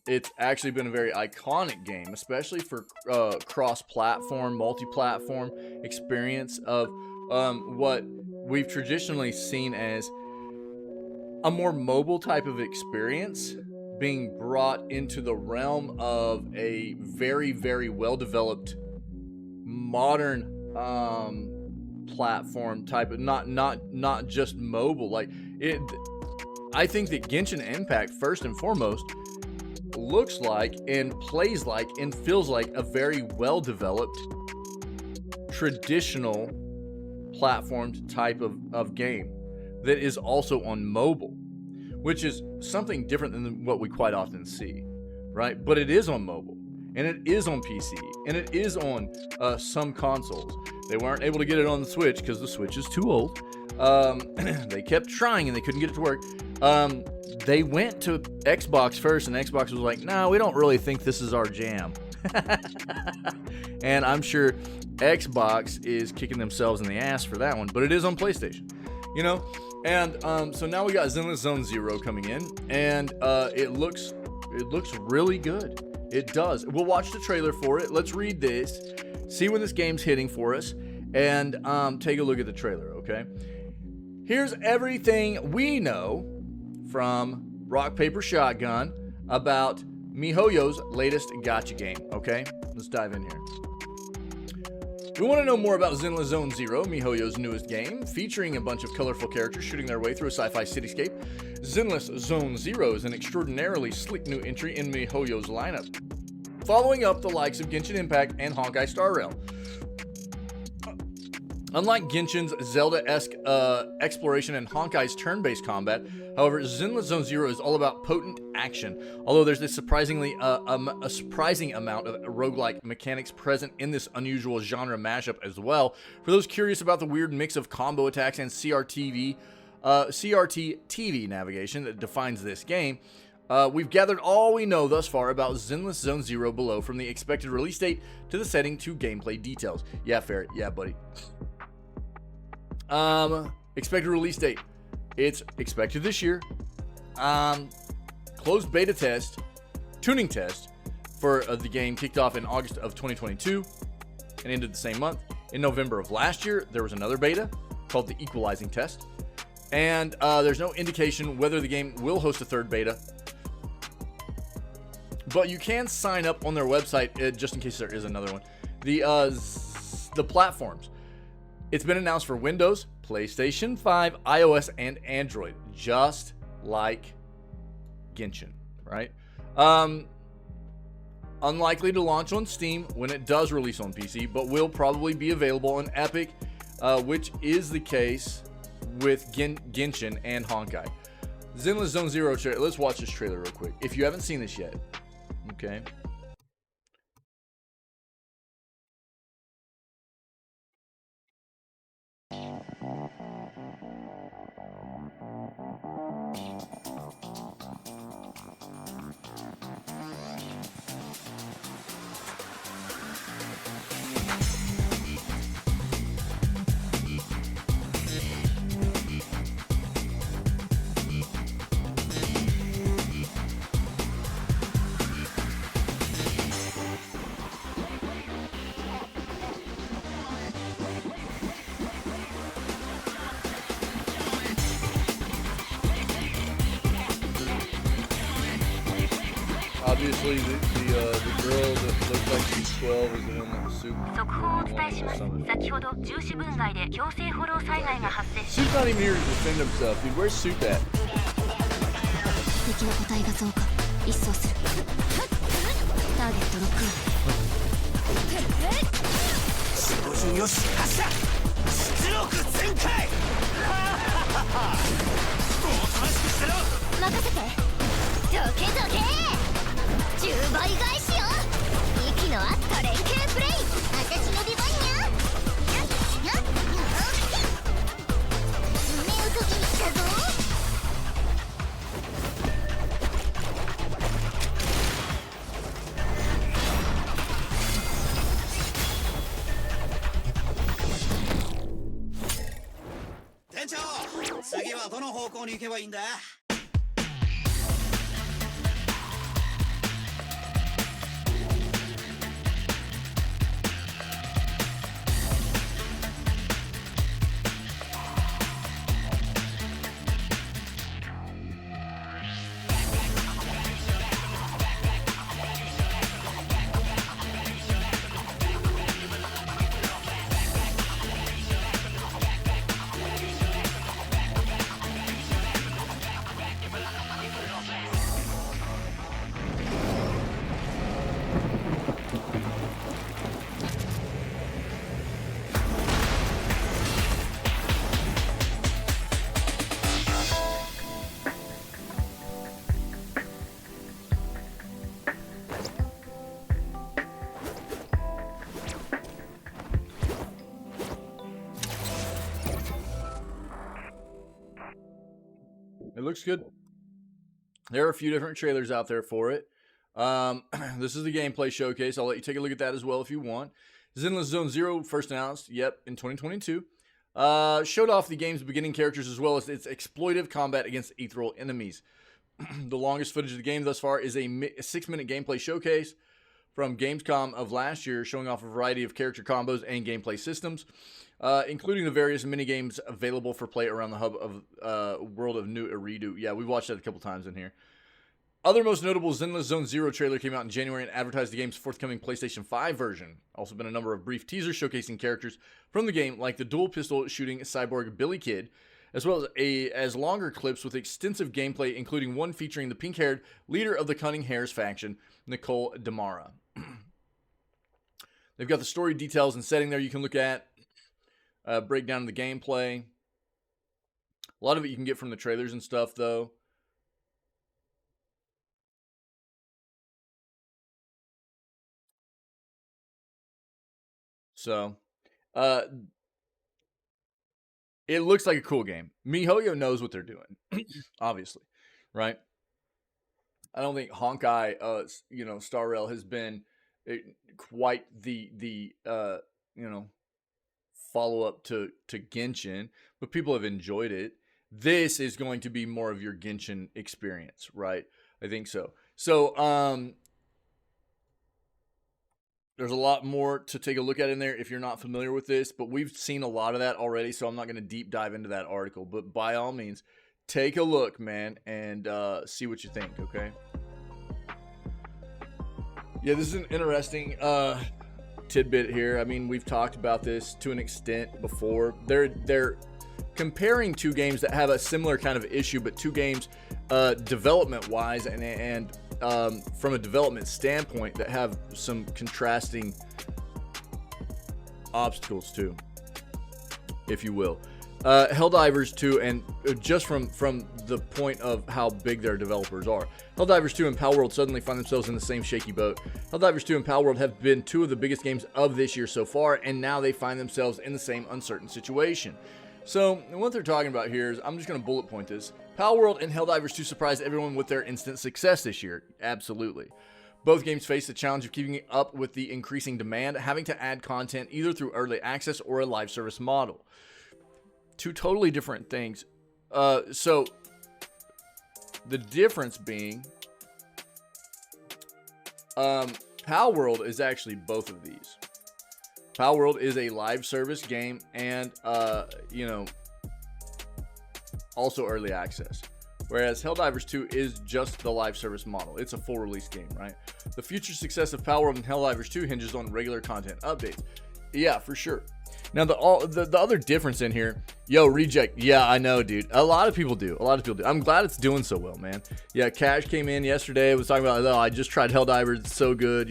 It's actually been a very iconic game, especially for cross-platform, multi-platform experience of what we've traditionally seen as a more mobile type of experience being brought into the realm of a very, very well-developed modern platform type of not just mobile. Like it, I think that Genshin Impact first and foremost looks like and plays like and feels like a very well-developed traditional platformed type of game that is also on mobile, which is something different than what we quite often see, right? But it is on mobile, and it is on PC, and it is on some consoles. They weren't able to get it on the Switch because the Switch is too old. They kept trying and they couldn't get it to work. They went to Xbox first, and Xbox was like, no, we don't really think this is our jam. And I'm sure Xbox is kicking themselves in the ass for that one, but it is on PlayStation, you know? And so now we got Zenless Zone Zero coming in, and it looks really good. It does. We'll watch the trailer for it. Let's read this, see when this game's hitting for us, and take a look at the trailer, okay? Here's everything we know from Rock Paper Shotgun about MiHoYo's latest gacha game, okay? Let's dive in here. We want to know more about Zenless Zone Zero, miHoYo's newest game, featuring a bunch of colorful characters shooting their way through a sci-fi cityscape. Zenless Zone Zero is an extraordinarily sleek new entry in miHoYo's lineup, following up the likes of Genshin Impact and Honkai Star Rail. Unlike Genshin's Zelda-esque exploration and Honkai's turn-based combat, however, Zenless Zone Zero is all about potent action, although there's this surprising amount of roguelike mechanics present in this unusual genre mashup as well. For those curious about the weird mix of combo attacks and CRT TV navigation that defines this game, we've gathered all we know thus far about Zenless Zone Zero below, from the expected release date to the setting to gameplay details. Yeah, Ferret. Yeah, buddy. Expected release date. It's expected this year. Closed beta test, tuning test for the game kicked off in August of 2022 and ended the same month. In November of last year, there was another beta called the equalizing test. And there's no indication whether the game will host a third beta. But you can sign up on their website just in case there is another one. The platforms. It's been announced for Windows, PlayStation 5, iOS, and Android, just like Genshin, right? Unlikely to launch on Steam when it does release on PC, but will probably be available on Epic, which is the case with Genshin and Honkai. Zenless Zone Zero trailer. Let's watch this trailer real quick. If you haven't seen this yet, okay. Obviously, the girl that looks like she's 12 is the one that was super. 速報をお伝えします。先ほど重視分際で強制フォロー災害が発生し Suit's not even here to defend himself, dude. Where's Suit at? 敵の個体が増加一掃するターゲットロックオン照準よし発射出力全開おとなしくしてろ任せてどけどけ10倍返しよ息の合った連携プレイ私の出番や目を飛びに来たぞ店長次はどの方向に行けばいいんだIt looks good. There are a few different trailers out there for it. This is the gameplay showcase. I'll let you take a look at that as well if you want. Zenless Zone Zero first announced, in 2022. Showed off the game's beginning characters as well as its exploitive combat against ethereal enemies. The longest footage of the game thus far is a 6-minute gameplay showcase from Gamescom of last year, showing off a variety of character combos and gameplay systems, including the various minigames available for play around the hub of World of New Eridu. Yeah, we've watched that a couple times in here. Other most notable, Zenless Zone Zero trailer came out in January and advertised the game's forthcoming PlayStation 5 version. Also been a number of brief teasers showcasing characters from the game, like the dual pistol shooting cyborg Billy Kid, as well as longer clips with extensive gameplay, including one featuring the pink-haired leader of the Cunning Hares faction, Nicole Damara. They've got the story details and setting there you can look at, breakdown of the gameplay. A lot of it you can get from the trailers and stuff, though. So, it looks like a cool game. MiHoYo knows what they're doing, obviously, right? I don't think Honkai, Star Rail has been quite the follow up to Genshin, but people have enjoyed it. This is going to be more of your Genshin experience, right? I think so. So, there's a lot more to take a look at in there if you're not familiar with this, but we've seen a lot of that already, so I'm not going to deep dive into that article. But by all means, take a look, man, and see what you think, okay? Yeah, this is an interesting tidbit here. I mean, we've talked about this to an extent before. They're comparing two games that have a similar kind of issue, but two games development-wise and from a development standpoint that have some contrasting obstacles too, if you will. Helldivers 2, and just from the point of how big their developers are, Helldivers 2 and Palworld suddenly find themselves in the same shaky boat. Helldivers 2 and Palworld have been two of the biggest games of this year so far, and now they find themselves in the same uncertain situation. So what they're talking about here is, I'm just going to bullet point this. Palworld and Helldivers 2 surprised everyone with their instant success this year. Absolutely. Both games face the challenge of keeping up with the increasing demand, having to add content either through early access or a live service model. Two totally different things. So the difference being, Palworld is actually both of these. Palworld is a live service game and, also early access. Whereas Helldivers 2 is just the live service model. It's a full release game, right? The future success of Palworld and Helldivers 2 hinges on regular content updates. Yeah, for sure. Now, the other difference in here, Reject. Yeah, I know, dude. A lot of people do. I'm glad it's doing so well, man. Yeah, Cash came in yesterday, was talking about, I just tried Helldivers. It's so good,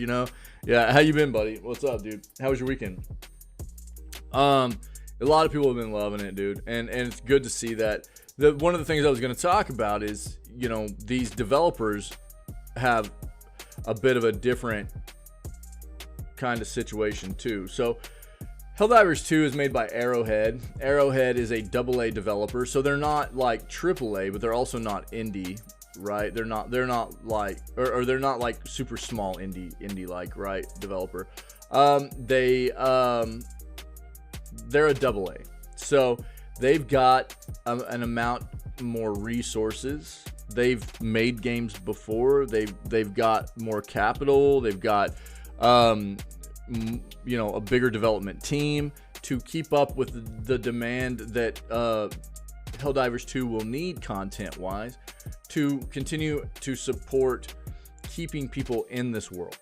Yeah, how you been, buddy? What's up, dude? How was your weekend? A lot of people have been loving it, dude. And it's good to see that. One of the things I was going to talk about is, these developers have a bit of a different kind of situation, too. So, Helldivers 2 is made by Arrowhead. Arrowhead is a AA developer, so they're not like AAA, but they're also not indie, right? They're not like they're not like super small indie like, right, developer. They're a AA. So they've got an amount more resources. They've made games before. They've got more capital. They've got a bigger development team to keep up with the demand that Helldivers 2 will need content-wise to continue to support keeping people in this world,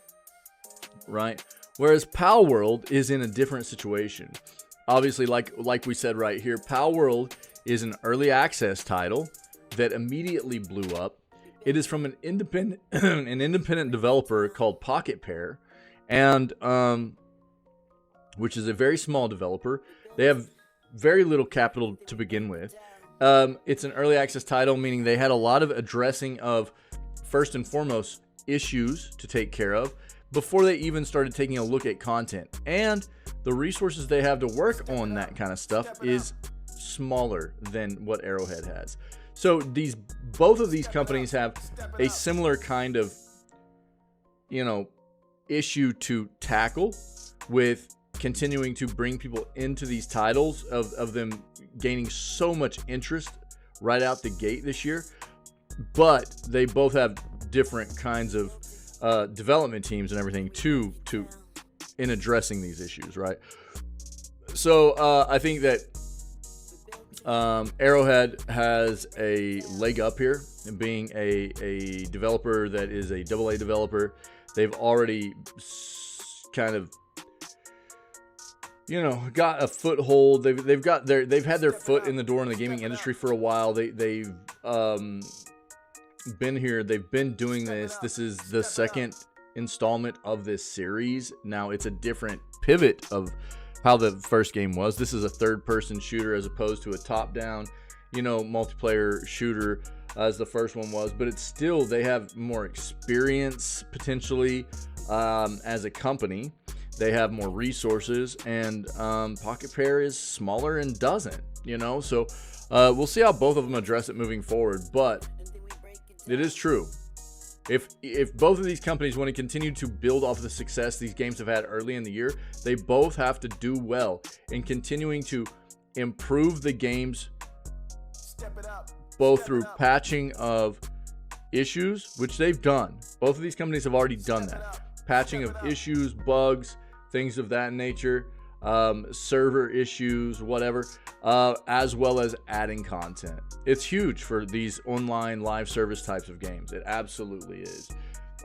right? Whereas Palworld is in a different situation. Obviously, like we said right here, Palworld is an early access title that immediately blew up. It is from an independent developer called Pocket Pair, and which is a very small developer. They have very little capital to begin with. It's an early access title, meaning they had a lot of addressing of, first and foremost, issues to take care of before they even started taking a look at content. And the resources they have to work on that kind of stuff is smaller than what Arrowhead has. So both of these companies have a similar kind of, issue to tackle with continuing to bring people into these titles, of them gaining so much interest right out the gate this year. But they both have different kinds of development teams and everything in addressing these issues, right? So I think that Arrowhead has a leg up here, and being a developer that is a AA developer. They've already kind of, you know, got a foothold. They've had their foot in the door in the gaming industry for a while. They've been here. They've been doing this. This is the second installment of this series. Now it's a different pivot of how the first game was. This is a third-person shooter as opposed to a top-down, you know, multiplayer shooter as the first one was. But it's still, they have more experience potentially as a company. They have more resources, and Pocket Pair is smaller and doesn't, you know. So we'll see how both of them address it moving forward. But it is true. If both of these companies want to continue to build off of the success these games have had early in the year, they both have to do well in continuing to improve the games, both through patching of issues, which they've done. Both of these companies have already done that. Patching of issues, bugs, things of that nature, server issues, whatever, as well as adding content. It's huge for these online live service types of games. It absolutely is.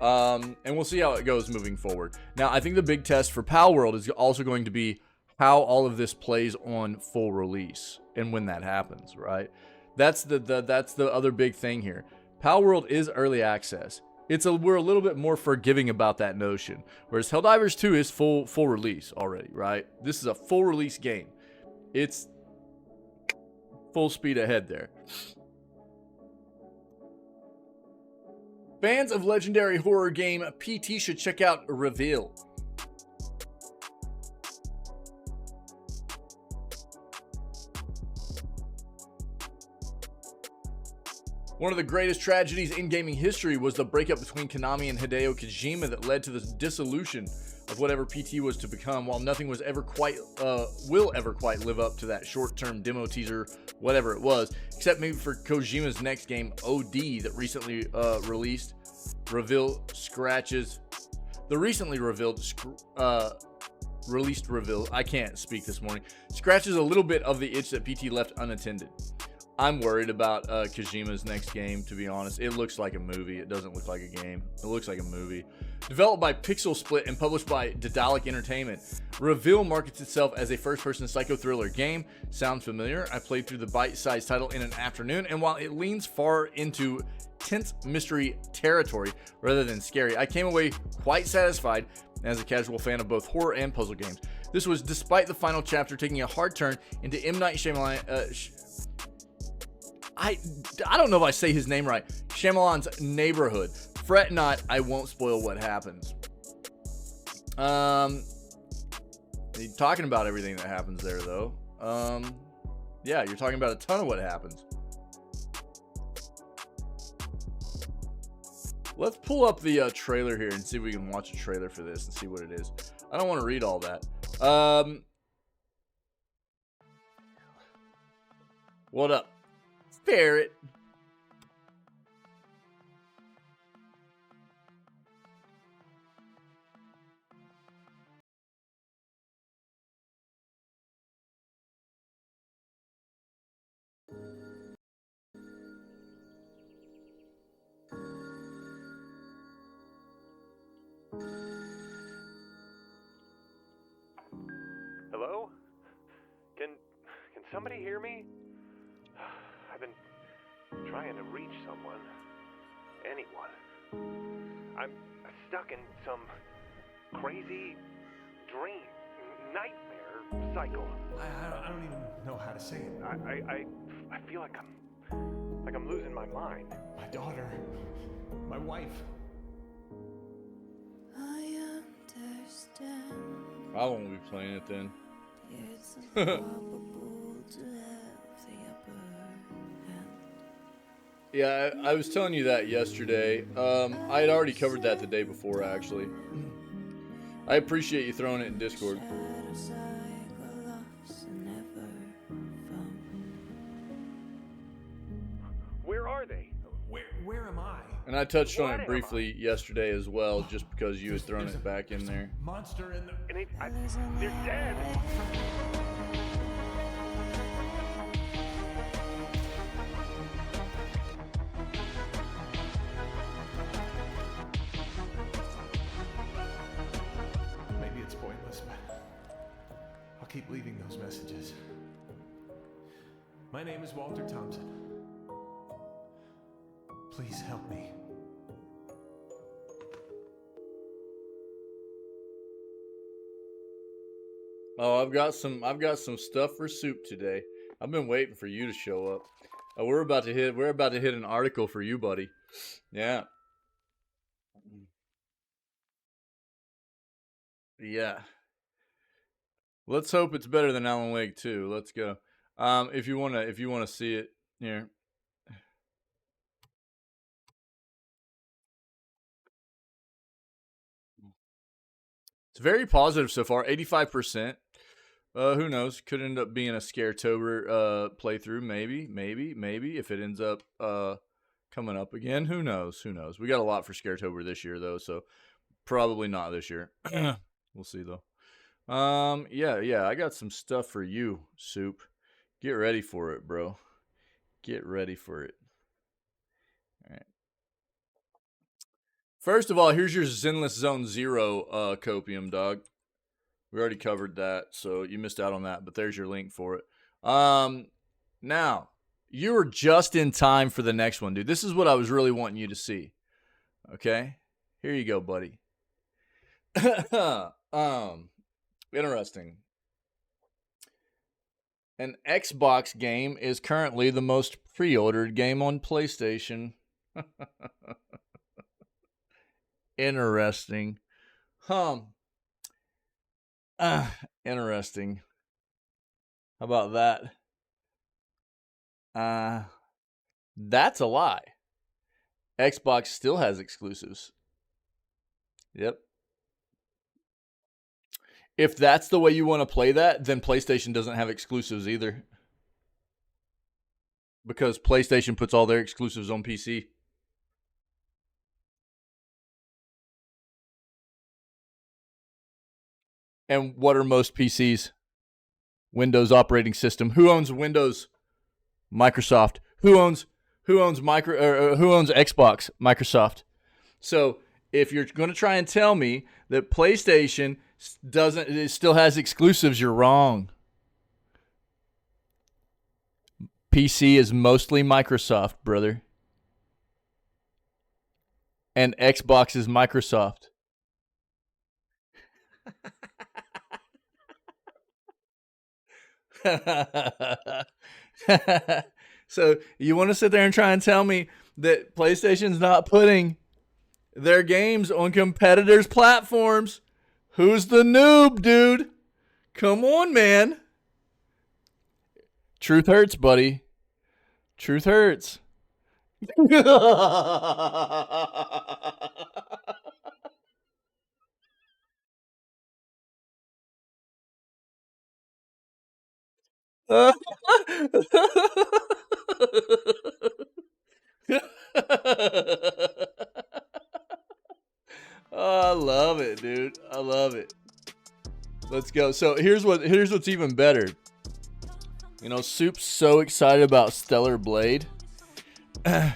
And we'll see how it goes moving forward. Now, I think the big test for Palworld is also going to be how all of this plays on full release and when that happens, right? That's the other big thing here. Palworld is early access. We're a little bit more forgiving about that notion, whereas Helldivers 2 is full release already, right? This is a full release game. It's full speed ahead there. Fans of legendary horror game PT should check out Reveal. One of the greatest tragedies in gaming history was the breakup between Konami and Hideo Kojima that led to the dissolution of whatever PT was to become, while nothing will ever quite live up to that short-term demo teaser, whatever it was, except maybe for Kojima's next game, OD, that recently released. Reveal scratches the recently released Reveal. I can't speak this morning. Scratches a little bit of the itch that PT left unattended. I'm worried about Kojima's next game, to be honest. It looks like a movie. It doesn't look like a game. It looks like a movie. Developed by Pixel Split and published by Daedalic Entertainment, Reveal markets itself as a first-person psycho thriller game. Sounds familiar? I played through the bite-sized title in an afternoon, and while it leans far into tense mystery territory rather than scary, I came away quite satisfied as a casual fan of both horror and puzzle games. This was despite the final chapter taking a hard turn into M. Night Shyamalan... I don't know if I say his name right. Shyamalan's neighborhood. Fret not, I won't spoil what happens. You're talking about everything that happens there, though. Yeah, you're talking about a ton of what happens. Let's pull up the trailer here and see if we can watch a trailer for this and see what it is. I don't want to read all that. What up, Ferret? Hello? Can somebody hear me? I've been trying to reach someone. Anyone. I'm stuck in some crazy dream, nightmare cycle. I don't even know how to say it. I feel like I'm losing my mind. My daughter, my wife. I understand. I won't be playing it then. It's improbable to have the upper hand. Yeah, I was telling you that yesterday. I had already covered that the day before, actually. I appreciate you throwing it in Discord. Shadows I got lost and never found. Where are they? Where am I? And I touched on What it am briefly yesterday as well, just because you had thrown it back in there. Monster in the... And they're dead. keep leaving those messages. My name is Walter Thompson. Please help me. Oh, I've got some stuff for Soup today. I've been waiting for you to show up. We're about to hit an article for you, buddy. Yeah. Yeah. Let's hope it's better than Alan Wake 2. Let's go. If you wanna see it here. It's very positive so far. 85%. Who knows? Could end up being a Scaretober playthrough. Maybe. If it ends up coming up again, who knows? We got a lot for Scaretober this year though, so probably not this year. We'll see though. Yeah. I got some stuff for you, Soup. Get ready for it, bro. Get ready for it. All right. First of all, here's your Zenless Zone Zero copium, dog. We already covered that, so you missed out on that, but there's your link for it. Now, you were just in time for the next one, dude. This is what I was really wanting you to see. Okay? Here you go, buddy. Interesting. An Xbox game is currently the most pre-ordered game on PlayStation. Interesting. Interesting. How about that? That's a lie. Xbox still has exclusives. Yep. If that's the way you want to play that, then PlayStation doesn't have exclusives either. Because PlayStation puts all their exclusives on PC. And what are most PCs? Windows operating system. Who owns Windows? Microsoft. Who owns Xbox? Microsoft. So if you're going to try and tell me that PlayStation still has exclusives, you're wrong. PC is mostly Microsoft, brother. And Xbox is Microsoft. So you want to sit there and try and tell me that PlayStation's not putting their games on competitors' platforms? Who's the noob, dude? Come on, man. Truth hurts, buddy. Truth hurts. Oh, I love it, dude. I love it. Let's go. So here's what's even better. You know, Soup's so excited about Stellar Blade. Now,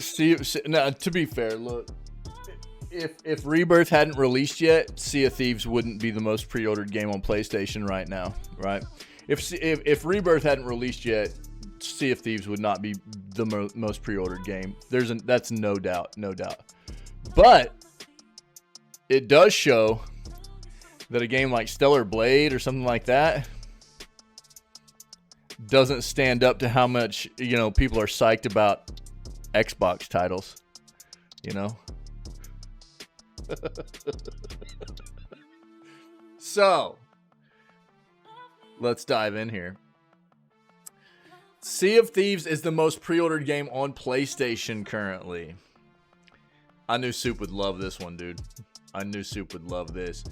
to be fair, look, if Rebirth hadn't released yet, Sea of Thieves wouldn't be the most pre-ordered game on PlayStation right now, right? If Rebirth hadn't released yet, Sea of Thieves would not be the most pre-ordered game. That's no doubt. But it does show that a game like Stellar Blade or something like that doesn't stand up to how much, you know, people are psyched about Xbox titles, you know? So, let's dive in here. Sea of Thieves is the most pre-ordered game on PlayStation currently. I knew Soup would love this one, dude. I knew Soup would love this.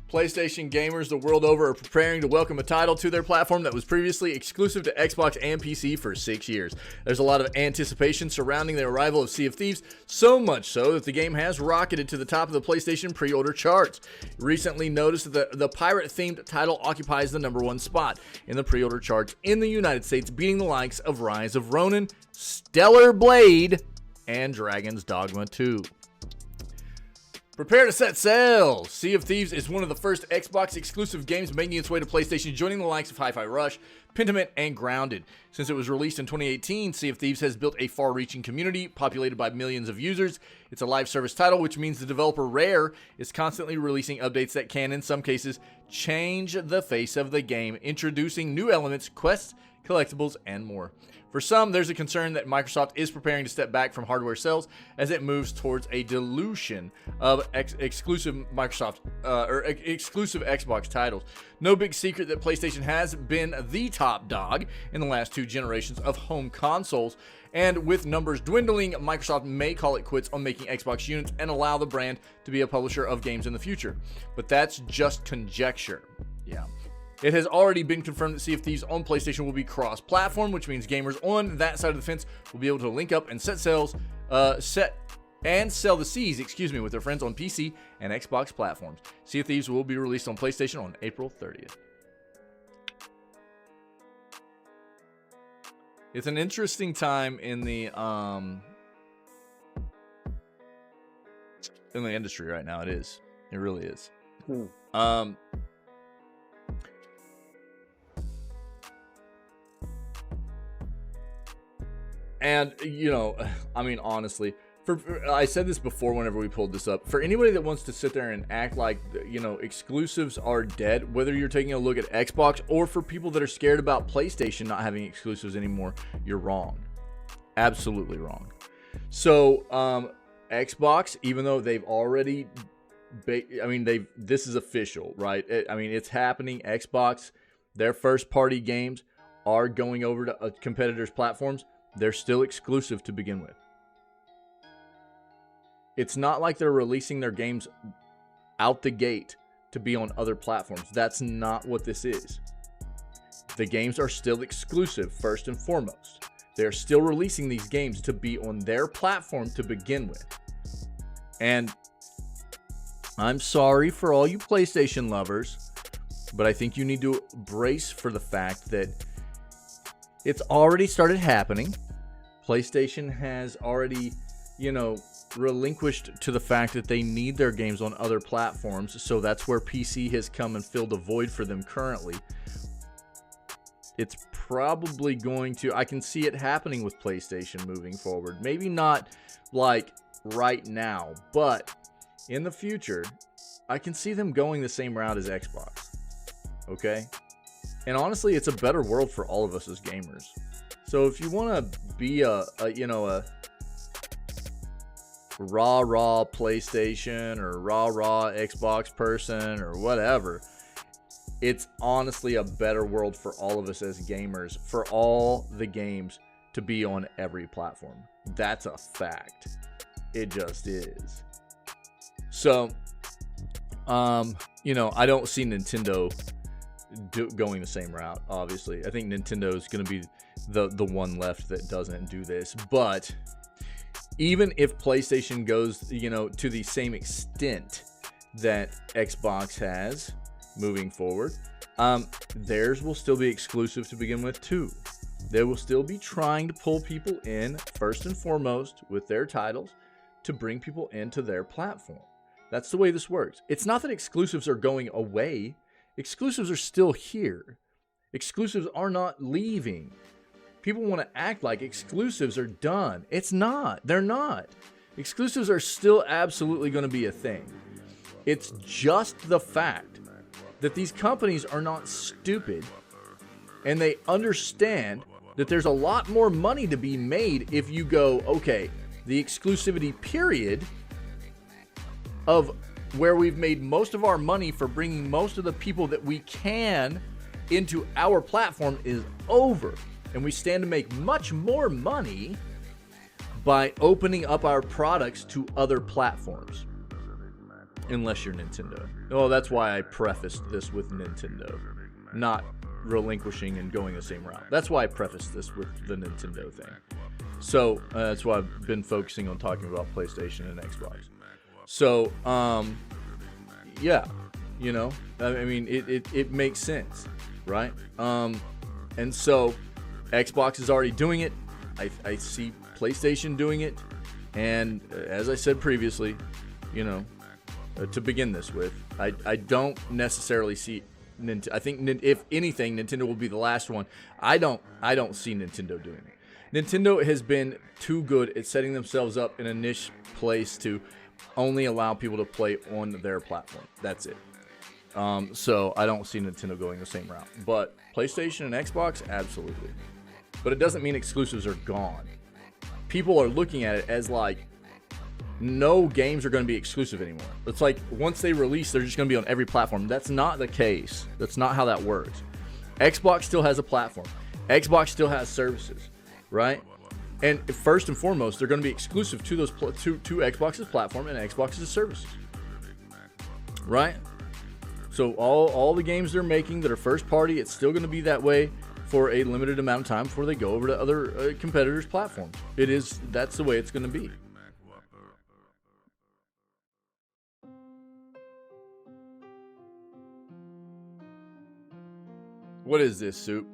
PlayStation gamers the world over are preparing to welcome a title to their platform that was previously exclusive to Xbox and PC for 6 years. There's a lot of anticipation surrounding the arrival of Sea of Thieves, so much so that the game has rocketed to the top of the PlayStation pre-order charts. Recently noticed that the pirate-themed title occupies the #1 spot in the pre-order charts in the United States, beating the likes of Rise of Ronin, Stellar Blade, and Dragon's Dogma 2. Prepare to set sail! Sea of Thieves is one of the first Xbox exclusive games making its way to PlayStation, joining the likes of Hi-Fi Rush, Pentiment, and Grounded. Since it was released in 2018, Sea of Thieves has built a far-reaching community populated by millions of users. It's a live service title, which means the developer Rare is constantly releasing updates that can, in some cases, change the face of the game, introducing new elements, quests, collectibles, and more. For some, there's a concern that Microsoft is preparing to step back from hardware sales as it moves towards a dilution of exclusive exclusive Xbox titles. No big secret that PlayStation has been the top dog in the last 2 generations of home consoles, and with numbers dwindling, Microsoft may call it quits on making Xbox units and allow the brand to be a publisher of games in the future. But that's just conjecture. Yeah. It has already been confirmed that Sea of Thieves on PlayStation will be cross-platform, which means gamers on that side of the fence will be able to link up and sell the seas, with their friends on PC and Xbox platforms. Sea of Thieves will be released on PlayStation on April 30th. It's an interesting time in the industry right now. It is. It really is. And, you know, I mean, honestly, I said this before whenever we pulled this up. For anybody that wants to sit there and act like, you know, exclusives are dead, whether you're taking a look at Xbox or for people that are scared about PlayStation not having exclusives anymore, you're wrong. Absolutely wrong. So, Xbox, even though they've already, this is official, right? It's happening. Xbox, their first-party games are going over to competitors' platforms. They're still exclusive to begin with. It's not like they're releasing their games out the gate to be on other platforms. That's not what this is. The games are still exclusive, first and foremost. They're still releasing these games to be on their platform to begin with. And I'm sorry for all you PlayStation lovers, but I think you need to brace for the fact that it's already started happening. PlayStation has already, relinquished to the fact that they need their games on other platforms. So that's where PC has come and filled a void for them currently. It's probably going to, I can see it happening with PlayStation moving forward. Maybe not like right now, but in the future, I can see them going the same route as Xbox. Okay? And honestly, it's a better world for all of us as gamers. So if you want to be a rah PlayStation or rah Xbox person or whatever, it's honestly a better world for all of us as gamers, for all the games to be on every platform. That's a fact. It just is. So, I don't see Nintendo going the same route, obviously. I think Nintendo is going to be the one left that doesn't do this. But even if PlayStation goes, to the same extent that Xbox has moving forward, theirs will still be exclusive to begin with too. They will still be trying to pull people in first and foremost with their titles to bring people into their platform. That's the way this works. It's not that exclusives are going away. Exclusives are still here. Exclusives are not leaving. People want to act like exclusives are done. It's not. They're not. Exclusives are still absolutely going to be a thing. It's just the fact that these companies are not stupid and they understand that there's a lot more money to be made if you go, okay, the exclusivity period of where we've made most of our money for bringing most of the people that we can into our platform is over. And we stand to make much more money by opening up our products to other platforms. Unless you're Nintendo. Oh, that's why I prefaced this with Nintendo. Not relinquishing and going the same route. That's why I prefaced this with the Nintendo thing. So, that's why I've been focusing on talking about PlayStation and Xbox. So, yeah, it makes sense, right? And so, Xbox is already doing it. I see PlayStation doing it. And as I said previously, to begin this with. I don't necessarily see I think if anything, Nintendo will be the last one. I don't see Nintendo doing it. Nintendo has been too good at setting themselves up in a niche place to only allow people to play on their platform. That's it. So I don't see Nintendo going the same route. But PlayStation and Xbox, absolutely. But it doesn't mean exclusives are gone. People are looking at it as like, no games are going to be exclusive anymore. It's like once they release, they're just going to be on every platform. That's not the case. That's not how that works. Xbox still has a platform. Xbox still has services, right? And first and foremost, they're going to be exclusive to those to Xbox's platform and Xbox's services, right? So all the games they're making that are first party, it's still going to be that way for a limited amount of time before they go over to other competitors' platforms. That's the way it's going to be. What is this, Soup?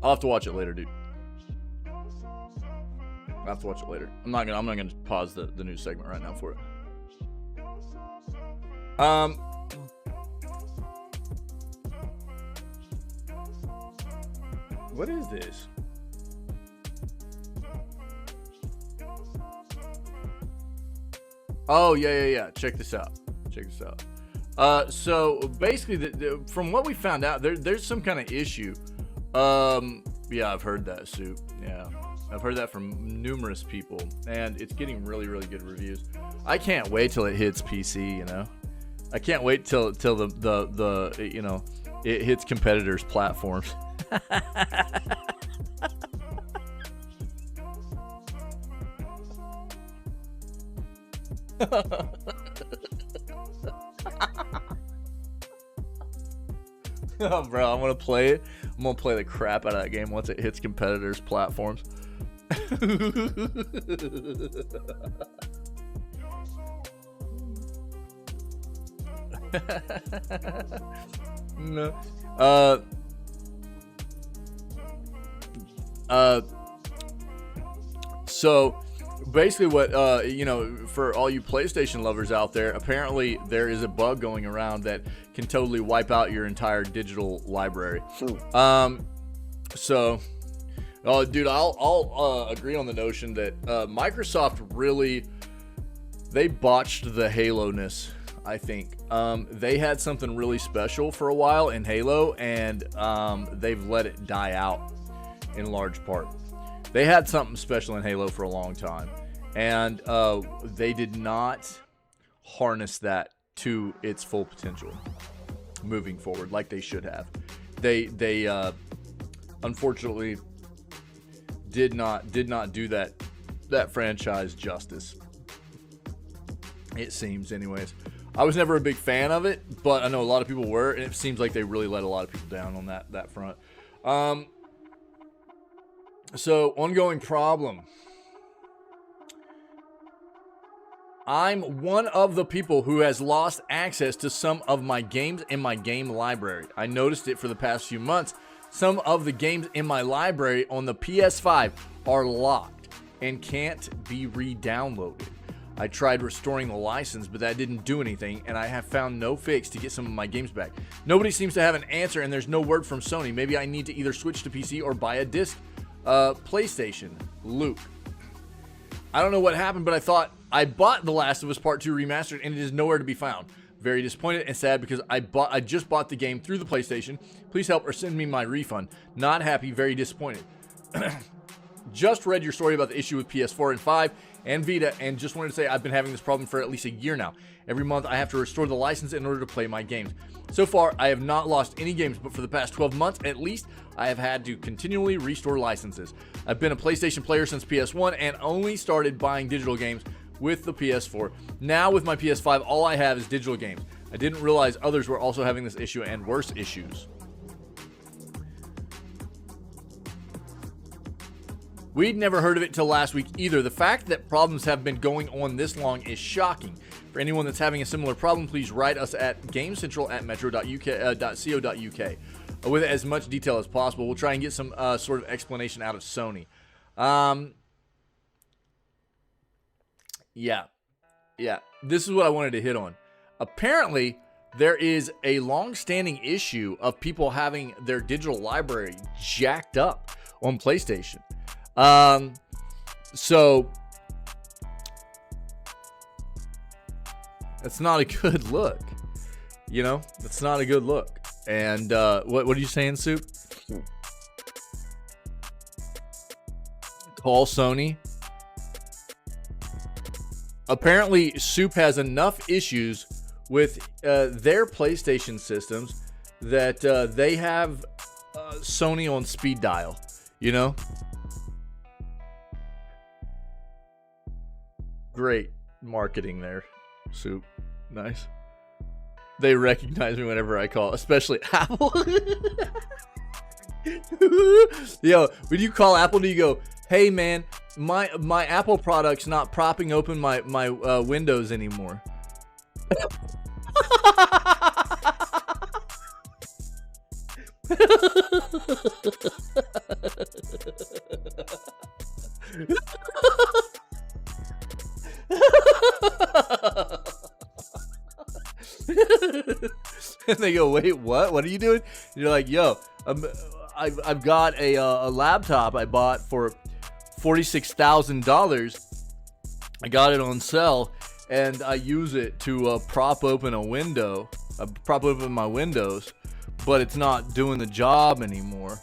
I'll have to watch it later, dude. I'll have to watch it later. I'm not gonna pause the news segment right now for it. What is this? Oh, yeah. Check this out. So basically, from what we found out, there's some kind of issue. Yeah, I've heard that, Soup. Yeah, I've heard that from numerous people, and it's getting really, really good reviews. I can't wait till it hits PC. You know, I can't wait till the you know, it hits competitors' platforms. Oh, bro, I'm gonna play it. I'm gonna play the crap out of that game once it hits competitors' platforms. No. So basically what, you know, for all you PlayStation lovers out there, apparently there is a bug going around that can totally wipe out your entire digital library. So, dude, I'll agree on the notion that Microsoft really, they botched the Halo-ness, I think. They had something really special for a while in Halo, and they've let it die out in large part. They had something special in Halo for a long time, and they did not harness that to its full potential moving forward like they should have. They unfortunately did not do that franchise justice, it seems anyways. I was never a big fan of it, but I know a lot of people were, and it seems like they really let a lot of people down on that front. So, ongoing problem. I'm one of the people who has lost access to some of my games in my game library. I noticed it for the past few months. Some of the games in my library on the PS5 are locked and can't be re-downloaded. I tried restoring the license, but that didn't do anything, and I have found no fix to get some of my games back. Nobody seems to have an answer, and there's no word from Sony. Maybe I need to either switch to PC or buy a disc. PlayStation, Luke. I don't know what happened, but I thought I bought The Last of Us Part 2 Remastered, and it is nowhere to be found. Very disappointed and sad because I just bought the game through the PlayStation. Please help or send me my refund. Not happy, very disappointed. Just read your story about the issue with PS4 and 5 and Vita, and just wanted to say I've been having this problem for at least a year now. Every month I have to restore the license in order to play my games. So far, I have not lost any games, but for the past 12 months at least, I have had to continually restore licenses. I've been a PlayStation player since PS1 and only started buying digital games with the PS4. Now with my PS5, all I have is digital games. I didn't realize others were also having this issue and worse issues. We'd never heard of it till last week either. The fact that problems have been going on this long is shocking. For anyone that's having a similar problem, please write us at gamecentral@metro.co.uk. with as much detail as possible. We'll try and get some sort of explanation out of Sony. Yeah. This is what I wanted to hit on. Apparently, there is a long-standing issue of people having their digital library jacked up on PlayStation. So that's not a good look. You know, that's not a good look. And what are you saying, Soup? Call Sony. Apparently, Soup has enough issues with their PlayStation systems that they have Sony on speed dial, you know? Great marketing there, Soup. Nice. They recognize me whenever I call, especially Apple. Yo, when you call Apple, do you go, hey man, my Apple product's not propping open my Windows anymore? And they go, wait, what? What are you doing? And you're like, yo, I've got a laptop I bought for $46,000. I got it on sale, and I use it to prop open a window, prop open my Windows, but it's not doing the job anymore.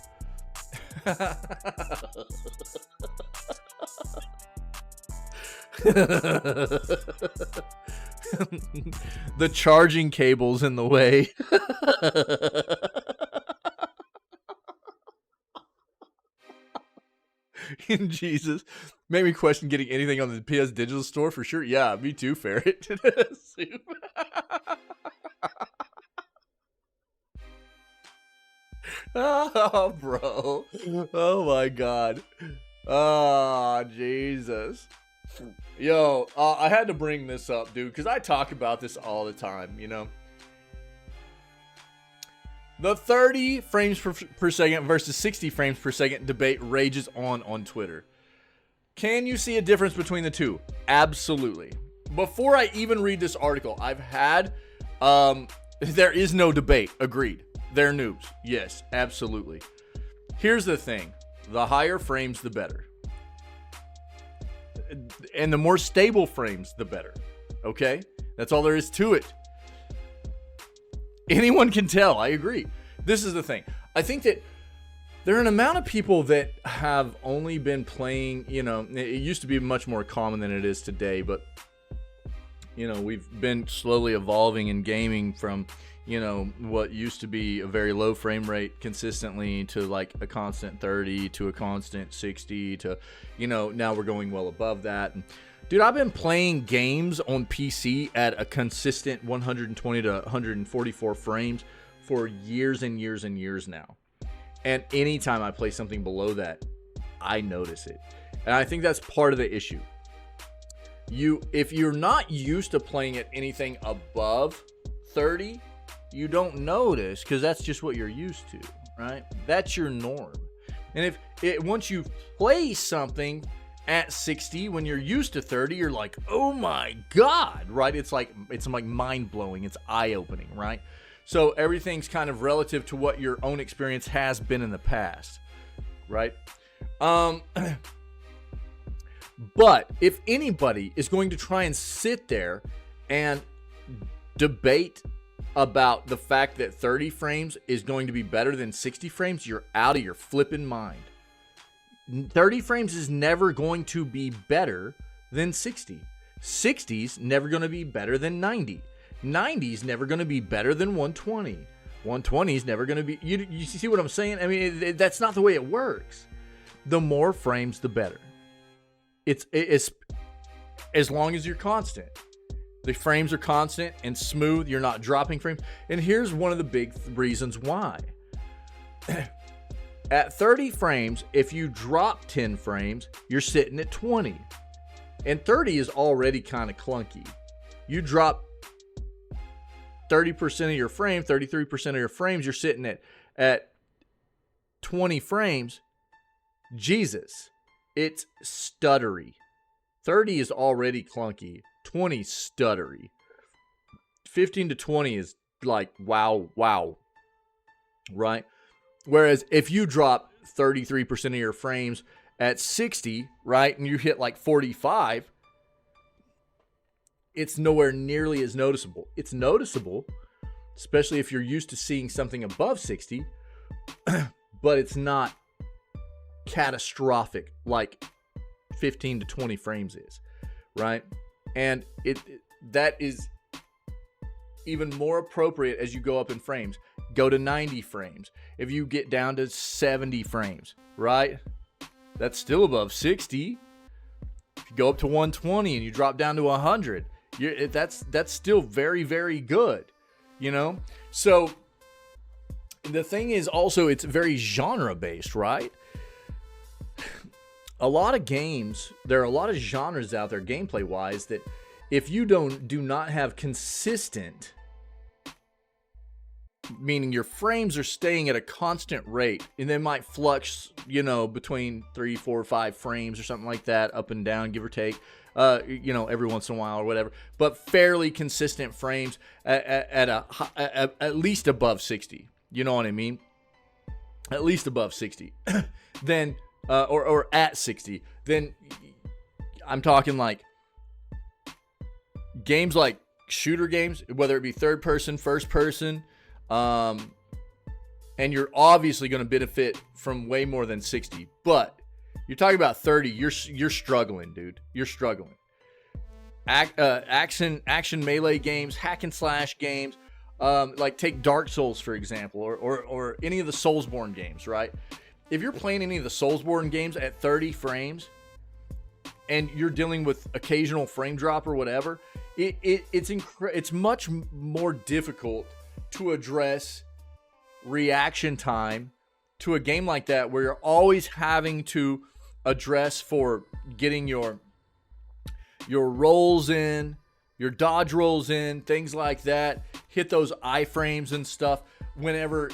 The charging cable's in the way. In Jesus. Made me question getting anything on the PS Digital Store for sure. Yeah, me too, Ferret. Oh, bro. Oh, my God. Oh, Jesus. Yo, I had to bring this up, dude, because I talk about this all the time, you know? The 30 frames per second versus 60 frames per second debate rages on Twitter. Can you see a difference between the two? Absolutely. Before I even read this article, I've had, there is no debate. Agreed. They're noobs. Yes, absolutely. Here's the thing. The higher frames, the better. And the more stable frames, the better. Okay? That's all there is to it. Anyone can tell. I agree. This is the thing. I think that there are an amount of people that have only been playing, you know, it used to be much more common than it is today, but, you know, we've been slowly evolving in gaming from, you know, what used to be a very low frame rate consistently to like a constant 30 to a constant 60 to, you know, now we're going well above that. And dude, I've been playing games on PC at a consistent 120 to 144 frames for years and years and years now. And anytime I play something below that, I notice it. And I think that's part of the issue. If you're not used to playing at anything above 30, you don't notice because that's just what you're used to, right? That's your norm. And once you play something at 60, when you're used to 30, you're like, oh my God, right? It's like mind-blowing. It's eye-opening, right? So everything's kind of relative to what your own experience has been in the past, right? But if anybody is going to try and sit there and debate about the fact that 30 frames is going to be better than 60 frames, you're out of your flipping mind. 30 frames is never going to be better than 60. 60's never going to be better than 90. 90's never going to be better than 120. 120's never going to be... You see what I'm saying? I mean, that's not the way it works. The more frames, the better. It's as long as you're constant. The frames are constant and smooth. You're not dropping frames. And here's one of the big reasons why. At 30 frames, if you drop 10 frames, you're sitting at 20. And 30 is already kind of clunky. You drop 30% of your frame, 33% of your frames, you're sitting at at 20 frames, Jesus, it's stuttery. 30 is already clunky. 20 stuttery. 15 to 20 is like wow, right? Whereas if you drop 33% of your frames at 60, right, and you hit like 45, it's nowhere nearly as noticeable. It's noticeable, especially if you're used to seeing something above 60, but it's not catastrophic like 15 to 20 frames is, right? And that is even more appropriate as you go up in frames. Go to 90 frames. If you get down to 70 frames, right? That's still above 60. If you go up to 120 and you drop down to 100, that's still very, very good, you know? So the thing is also, it's very genre based, right? A lot of games, there are a lot of genres out there gameplay wise that if you do not have consistent, meaning your frames are staying at a constant rate, and they might flux, you know, between 3, 4, 5 frames or something like that, up and down, give or take, you know, every once in a while or whatever, but fairly consistent frames at least above 60. You know what I mean? At least above 60. Then, or at 60. Then I'm talking like games like shooter games, whether it be third person, first person, and you're obviously going to benefit from way more than 60. But you're talking about 30. You're struggling, dude. You're struggling. Action melee games, hack and slash games, like take Dark Souls for example, or any of the Soulsborne games, right? If you're playing any of the Soulsborne games at 30 frames, and you're dealing with occasional frame drop or whatever, it's much more difficult to address reaction time to a game like that, where you're always having to address for getting your rolls in, your dodge rolls in, things like that, hit those iframes and stuff whenever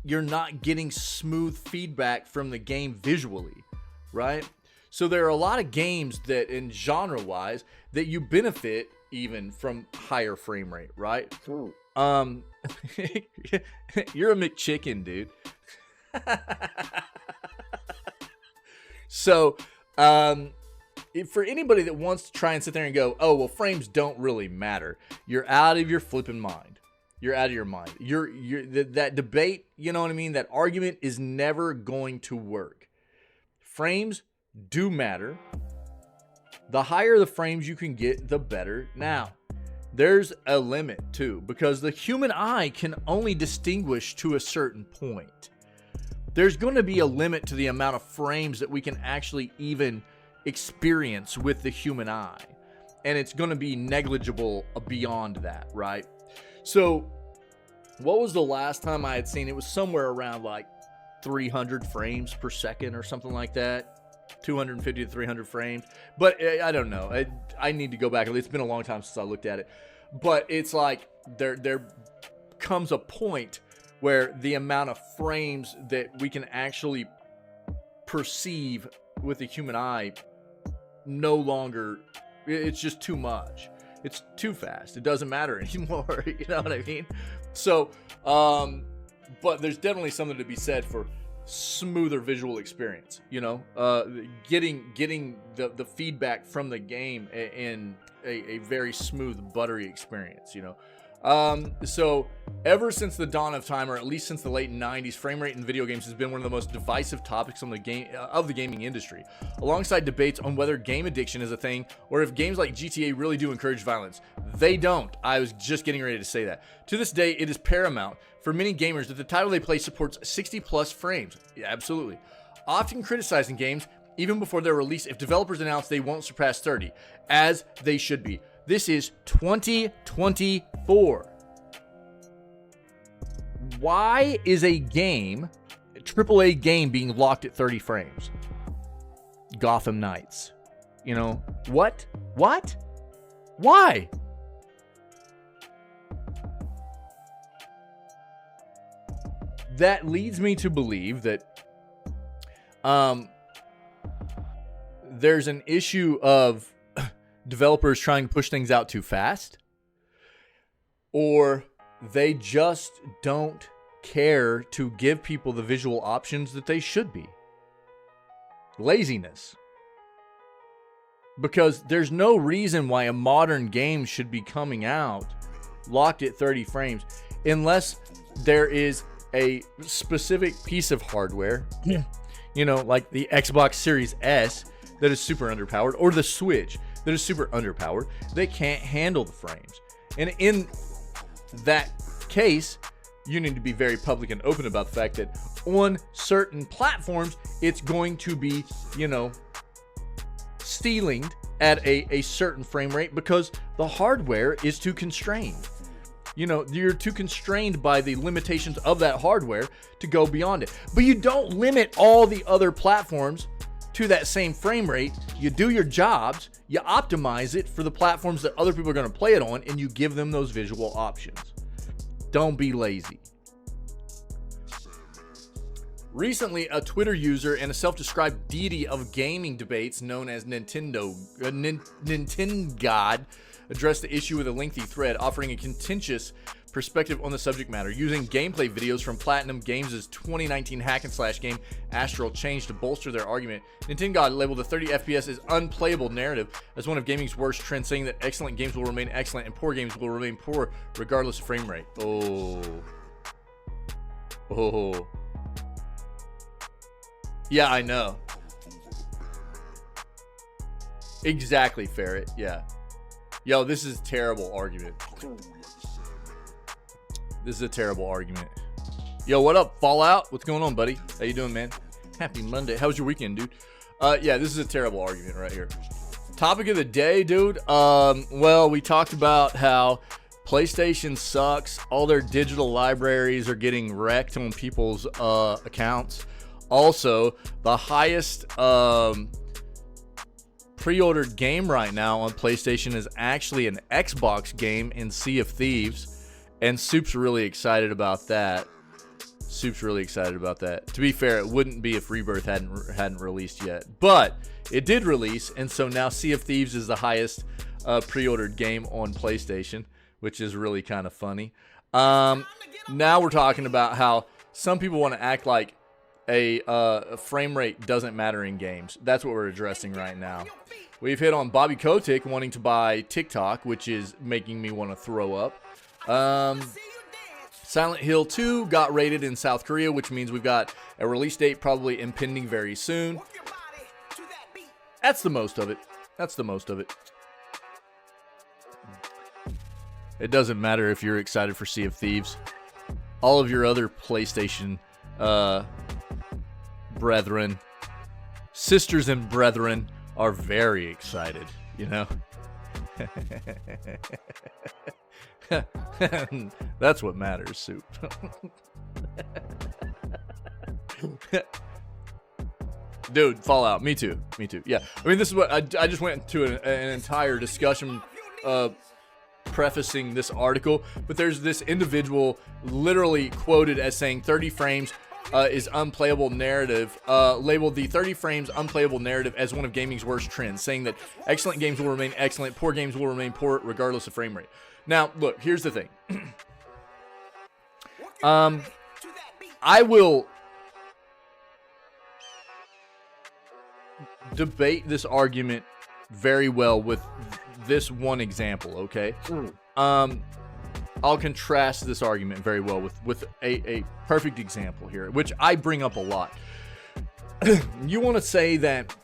you're not getting smooth feedback from the game visually, right? So there are a lot of games that, in genre wise, that you benefit even from higher frame rate, right? You're a McChicken, dude. So, for anybody that wants to try and sit there and go, oh, well, frames don't really matter, you're out of your flipping mind. You're out of your mind. That debate, you know what I mean? That argument is never going to work. Frames do matter. The higher the frames you can get, the better. Now, there's a limit too, because the human eye can only distinguish to a certain point. There's going to be a limit to the amount of frames that we can actually even experience with the human eye. And it's going to be negligible beyond that, right? So, what was the last time I had seen? It was somewhere around like 300 frames per second or something like that. 250 to 300 frames. But I don't know. I need to go back. It's been a long time since I looked at it. But it's like there comes a point where the amount of frames that we can actually perceive with the human eye no longer, it's just too much. It's too fast. It doesn't matter anymore. You know what I mean? So, but there's definitely something to be said for smoother visual experience, you know, getting the feedback from the game in a very smooth, buttery experience, you know. So ever since the dawn of time, or at least since the late 90s, frame rate in video games has been one of the most divisive topics on the gaming industry, alongside debates on whether game addiction is a thing or if games like GTA really do encourage violence. They don't. I was just getting ready to say that. To this day, it is paramount for many gamers that the title they play supports 60 plus frames. Yeah, absolutely. Often criticizing games even before their release if developers announce they won't surpass 30, as they should be. This is 2024. Why is a AAA game, being locked at 30 frames? Gotham Knights. You know, what? Why? that leads me to believe that there's an issue of developers trying to push things out too fast, or they just don't care to give people the visual options that they should be. Laziness. Because there's no reason why a modern game should be coming out locked at 30 frames unless there is a specific piece of hardware, you know, like the Xbox Series S that is super underpowered, or the Switch that is super underpowered. They can't handle the frames. And in that case, you need to be very public and open about the fact that on certain platforms, it's going to be, you know, stealing at a certain frame rate because the hardware is too constrained. You know, you're too constrained by the limitations of that hardware to go beyond it. But you don't limit all the other platforms to that same frame rate. You do your jobs, you optimize it for the platforms that other people are going to play it on, and you give them those visual options. Don't be lazy. Recently, a Twitter user and a self-described deity of gaming debates known as Nintendo God addressed the issue with a lengthy thread, offering a contentious perspective on the subject matter, using gameplay videos from Platinum Games' 2019 hack-and-slash game Astral Change to bolster their argument. Nintendo God labeled the 30 FPS as unplayable narrative as one of gaming's worst trends, saying that excellent games will remain excellent and poor games will remain poor regardless of frame rate. Oh. Yeah, I know. Exactly, Ferret. Yeah. Yo, this is a terrible argument. This is a terrible argument. Yo, what up, Fallout? What's going on, buddy? How you doing, man? Happy Monday. How was your weekend, dude? Yeah, this is a terrible argument right here. Topic of the day, dude. Well, we talked about how PlayStation sucks. All their digital libraries are getting wrecked on people's accounts. Also, the highest pre-ordered game right now on PlayStation is actually an Xbox game in Sea of Thieves, and Soup's really excited about that. To be fair, it wouldn't be if Rebirth hadn't released yet, but it did release, and so now Sea of Thieves is the highest pre-ordered game on PlayStation, which is really kind of funny. Now we're talking about how some people want to act like a frame rate doesn't matter in games. That's what we're addressing right now. We've hit on Bobby Kotick wanting to buy TikTok, which is making me want to throw up. Silent Hill 2 got rated in South Korea, which means we've got a release date probably impending very soon. That's the most of it. It doesn't matter if you're excited for Sea of Thieves. All of your other PlayStation brethren, sisters and brethren are very excited, you know? That's what matters, Soup. Dude, Fallout. Me too. Yeah. I mean, this is what I just went into an entire discussion prefacing this article, but there's this individual literally quoted as saying 30 frames is unplayable narrative, labeled the 30 frames unplayable narrative as one of gaming's worst trends, saying that excellent games will remain excellent, poor games will remain poor regardless of frame rate. Now, look, here's the thing. I will debate this argument very well with this one example, okay? I'll contrast this argument very well with a perfect example here, which I bring up a lot. You want to say that,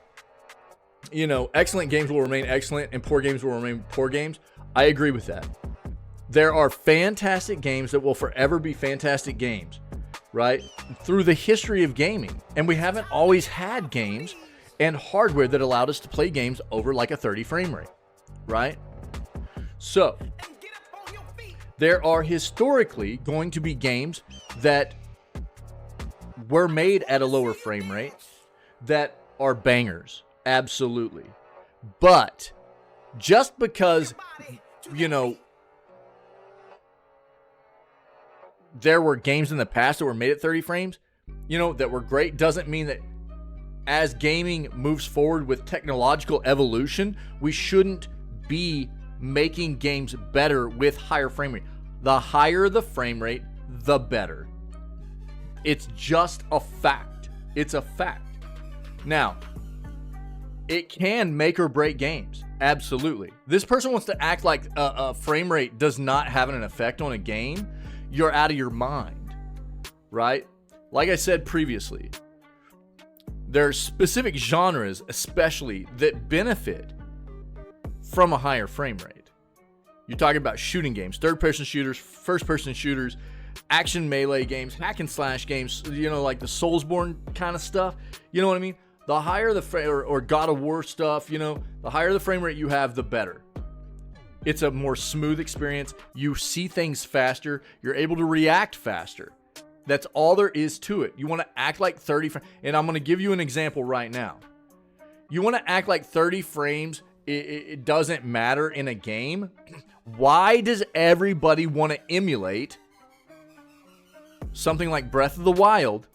you know, excellent games will remain excellent and poor games will remain poor games. I agree with that. There are fantastic games that will forever be fantastic games, right? Through the history of gaming. And we haven't always had games and hardware that allowed us to play games over like a 30 frame rate, right? So there are historically going to be games that were made at a lower frame rate that are bangers, absolutely. But just because, you know, there were games in the past that were made at 30 frames, that were great, doesn't mean that as gaming moves forward with technological evolution, we shouldn't be making games better with higher frame rate. The higher the frame rate, the better. It's just a fact. It's a fact. Now, it can make or break games. Absolutely. This person wants to act like a frame rate does not have an effect on a game. You're out of your mind, right? Like I said previously, there are specific genres, especially, that benefit from a higher frame rate. You're talking about shooting games, third-person shooters, first-person shooters, action melee games, hack and slash games, like the Soulsborne kind of stuff. You know what I mean? The higher the frame, or God of War stuff, the higher the frame rate you have, the better. It's a more smooth experience. You see things faster. You're able to react faster. That's all there is to it. You want to act like 30 frames. And I'm going to give you an example right now. You want to act like 30 frames, it doesn't matter in a game. Why does everybody want to emulate something like Breath of the Wild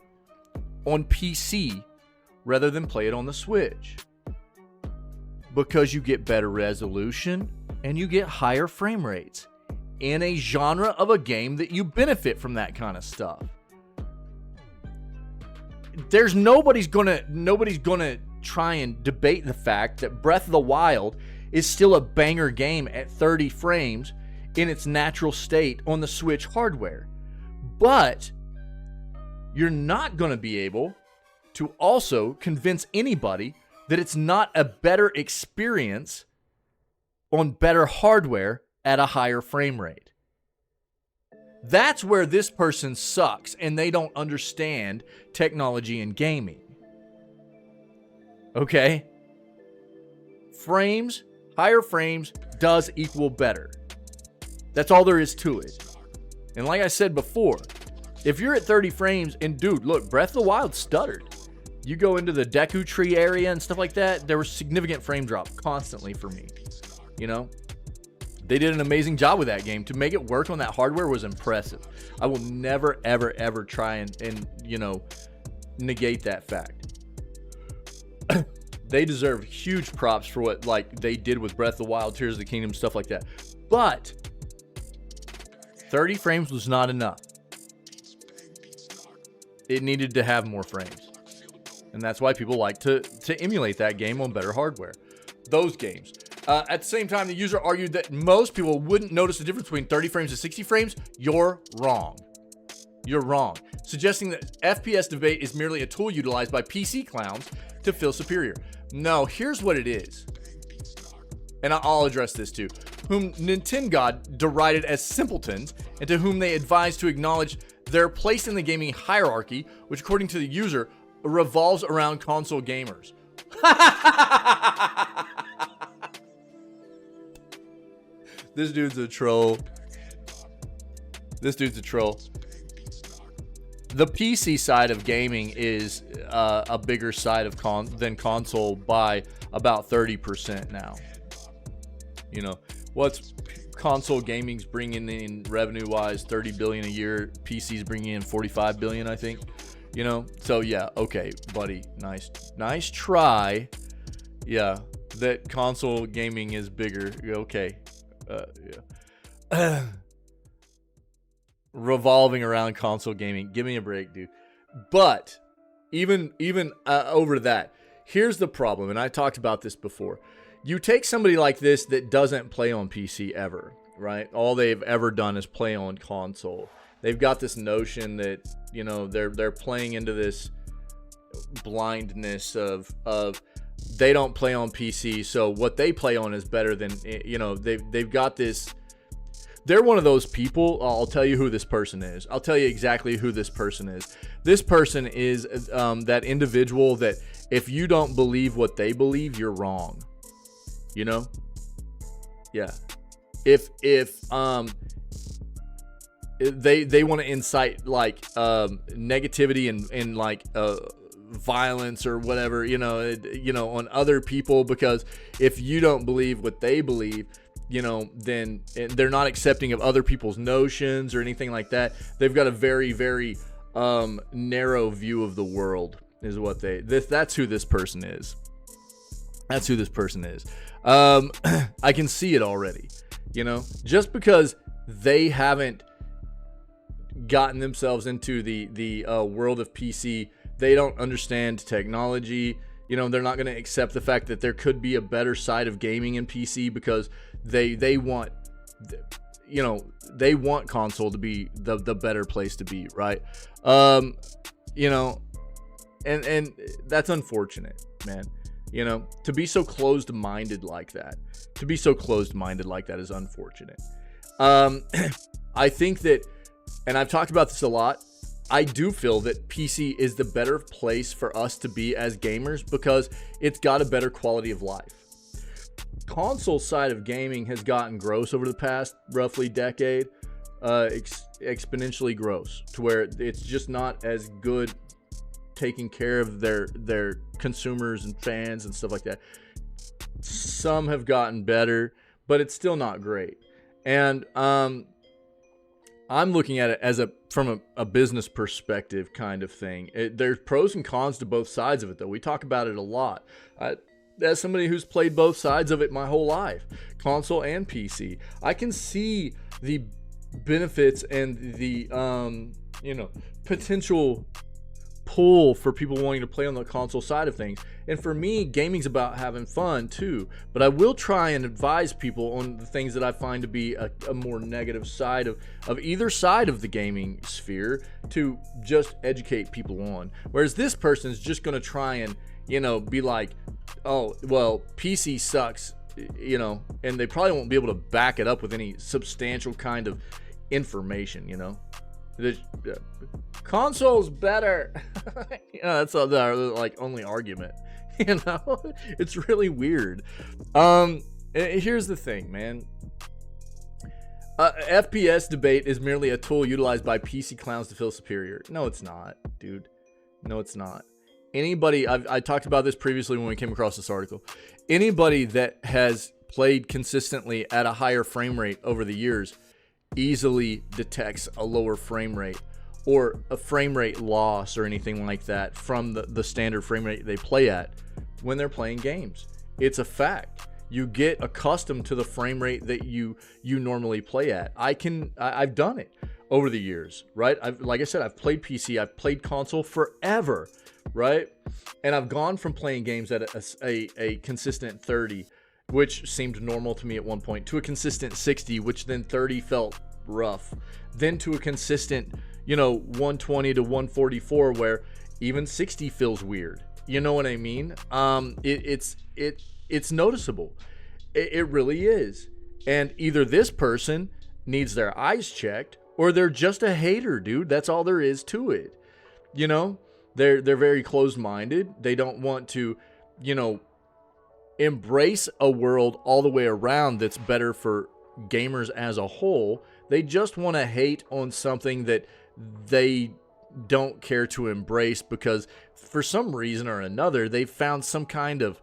on PC rather than play it on the Switch? Because you get better resolution and you get higher frame rates in a genre of a game that you benefit from that kind of stuff. There's nobody's gonna try and debate the fact that Breath of the Wild is still a banger game at 30 frames in its natural state on the Switch hardware. But you're not going to be able to also convince anybody that it's not a better experience on better hardware at a higher frame rate. That's where this person sucks and they don't understand technology and gaming. Okay? Frames, higher frames does equal better. That's all there is to it. And like I said before, if you're at 30 frames, and dude, look, Breath of the Wild stuttered. You go into the Deku Tree area and stuff like that, there was significant frame drop constantly for me. They did an amazing job with that game. To make it work on that hardware was impressive. I will never, ever, ever try and negate that fact. They deserve huge props for what they did with Breath of the Wild, Tears of the Kingdom, stuff like that. But 30 frames was not enough. It needed to have more frames. And that's why people like to emulate that game on better hardware. Those games. At the same time, the user argued that most people wouldn't notice the difference between 30 frames and 60 frames. You're wrong. You're wrong. Suggesting that FPS debate is merely a tool utilized by PC clowns to feel superior. No, here's what it is. And I'll address this too. Whom Nintendo derided as simpletons, and to whom they advised to acknowledge their place in the gaming hierarchy, which according to the user, revolves around console gamers. This dude's a troll. This dude's a troll. The PC side of gaming is a bigger side than console by about 30% now. What's console gaming's bringing in revenue-wise, $30 billion a year. PC's bringing in $45 billion, I think. So yeah, okay, buddy, nice try. Yeah, that console gaming is bigger. Okay, yeah. Revolving around console gaming. Give me a break, dude. But even over that, here's the problem, and I talked about this before. You take somebody like this that doesn't play on PC ever, right? All they've ever done is play on console. They've got this notion that, they're playing into this blindness of they don't play on PC, so what they play on is better than, they've got this. They're one of those people. I'll tell you who this person is. I'll tell you exactly who this person is. This person is that individual that if you don't believe what they believe, you're wrong. Yeah. If they want to incite negativity and violence or whatever, on other people, because if you don't believe what they believe, then they're not accepting of other people's notions or anything like that. They've got a very, very narrow view of the world is what that's who this person is. That's who this person is. I can see it already, just because they haven't gotten themselves into the world of PC. They don't understand technology. They're not going to accept the fact that there could be a better side of gaming in PC because they want console to be the better place to be, right? And that's unfortunate, man. To be so closed-minded like that. To be so closed-minded like that is unfortunate. I think that, and I've talked about this a lot, I do feel that PC is the better place for us to be as gamers because it's got a better quality of life. Console side of gaming has gotten gross over the past roughly decade, exponentially gross, to where it's just not as good taking care of their consumers and fans and stuff like that. Some have gotten better, but it's still not great. And I'm looking at it from a business perspective kind of thing. There's pros and cons to both sides of it, though. We talk about it a lot. As somebody who's played both sides of it my whole life, console and PC, I can see the benefits and the potential pull for people wanting to play on the console side of things. And for me, gaming's about having fun too, but I will try and advise people on the things that I find to be a more negative side of either side of the gaming sphere to just educate people on. Whereas this person's just going to try and be like, oh well, PC sucks, and they probably won't be able to back it up with any substantial kind of information. The console's better. That's their only argument. It's really weird. Here's the thing, man. FPS debate is merely a tool utilized by PC clowns to feel superior. No, it's not, dude. No, it's not. Anybody, I talked about this previously when we came across this article. Anybody that has played consistently at a higher frame rate over the years easily detects a lower frame rate or a frame rate loss or anything like that from the standard frame rate they play at when they're playing games. It's a fact. You get accustomed to the frame rate that you normally play at. I've done it over the years, right? Like I said, I've played PC, I've played console forever, right? And I've gone from playing games at a consistent 30, which seemed normal to me at one point, to a consistent 60, which then 30 felt rough, then to a consistent 120 to 144, where even 60 feels weird. You know what I mean? It's noticeable. It really is. And either this person needs their eyes checked, or they're just a hater, dude. That's all there is to it. They're very closed-minded. They don't want to, embrace a world all the way around that's better for gamers as a whole. They just want to hate on something that they don't care to embrace because for some reason or another they've found some kind of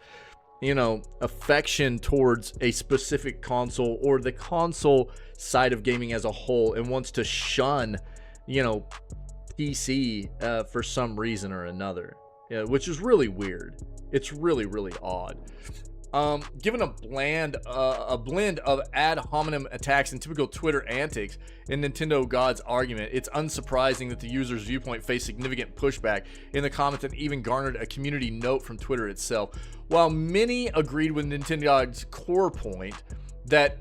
affection towards a specific console or the console side of gaming as a whole and wants to shun PC for some reason or another, which is really weird. It's really, really odd. Given a blend of ad hominem attacks and typical Twitter antics in Nintendo God's argument, it's unsurprising that the user's viewpoint faced significant pushback in the comments and even garnered a community note from Twitter itself. While many agreed with Nintendo God's core point that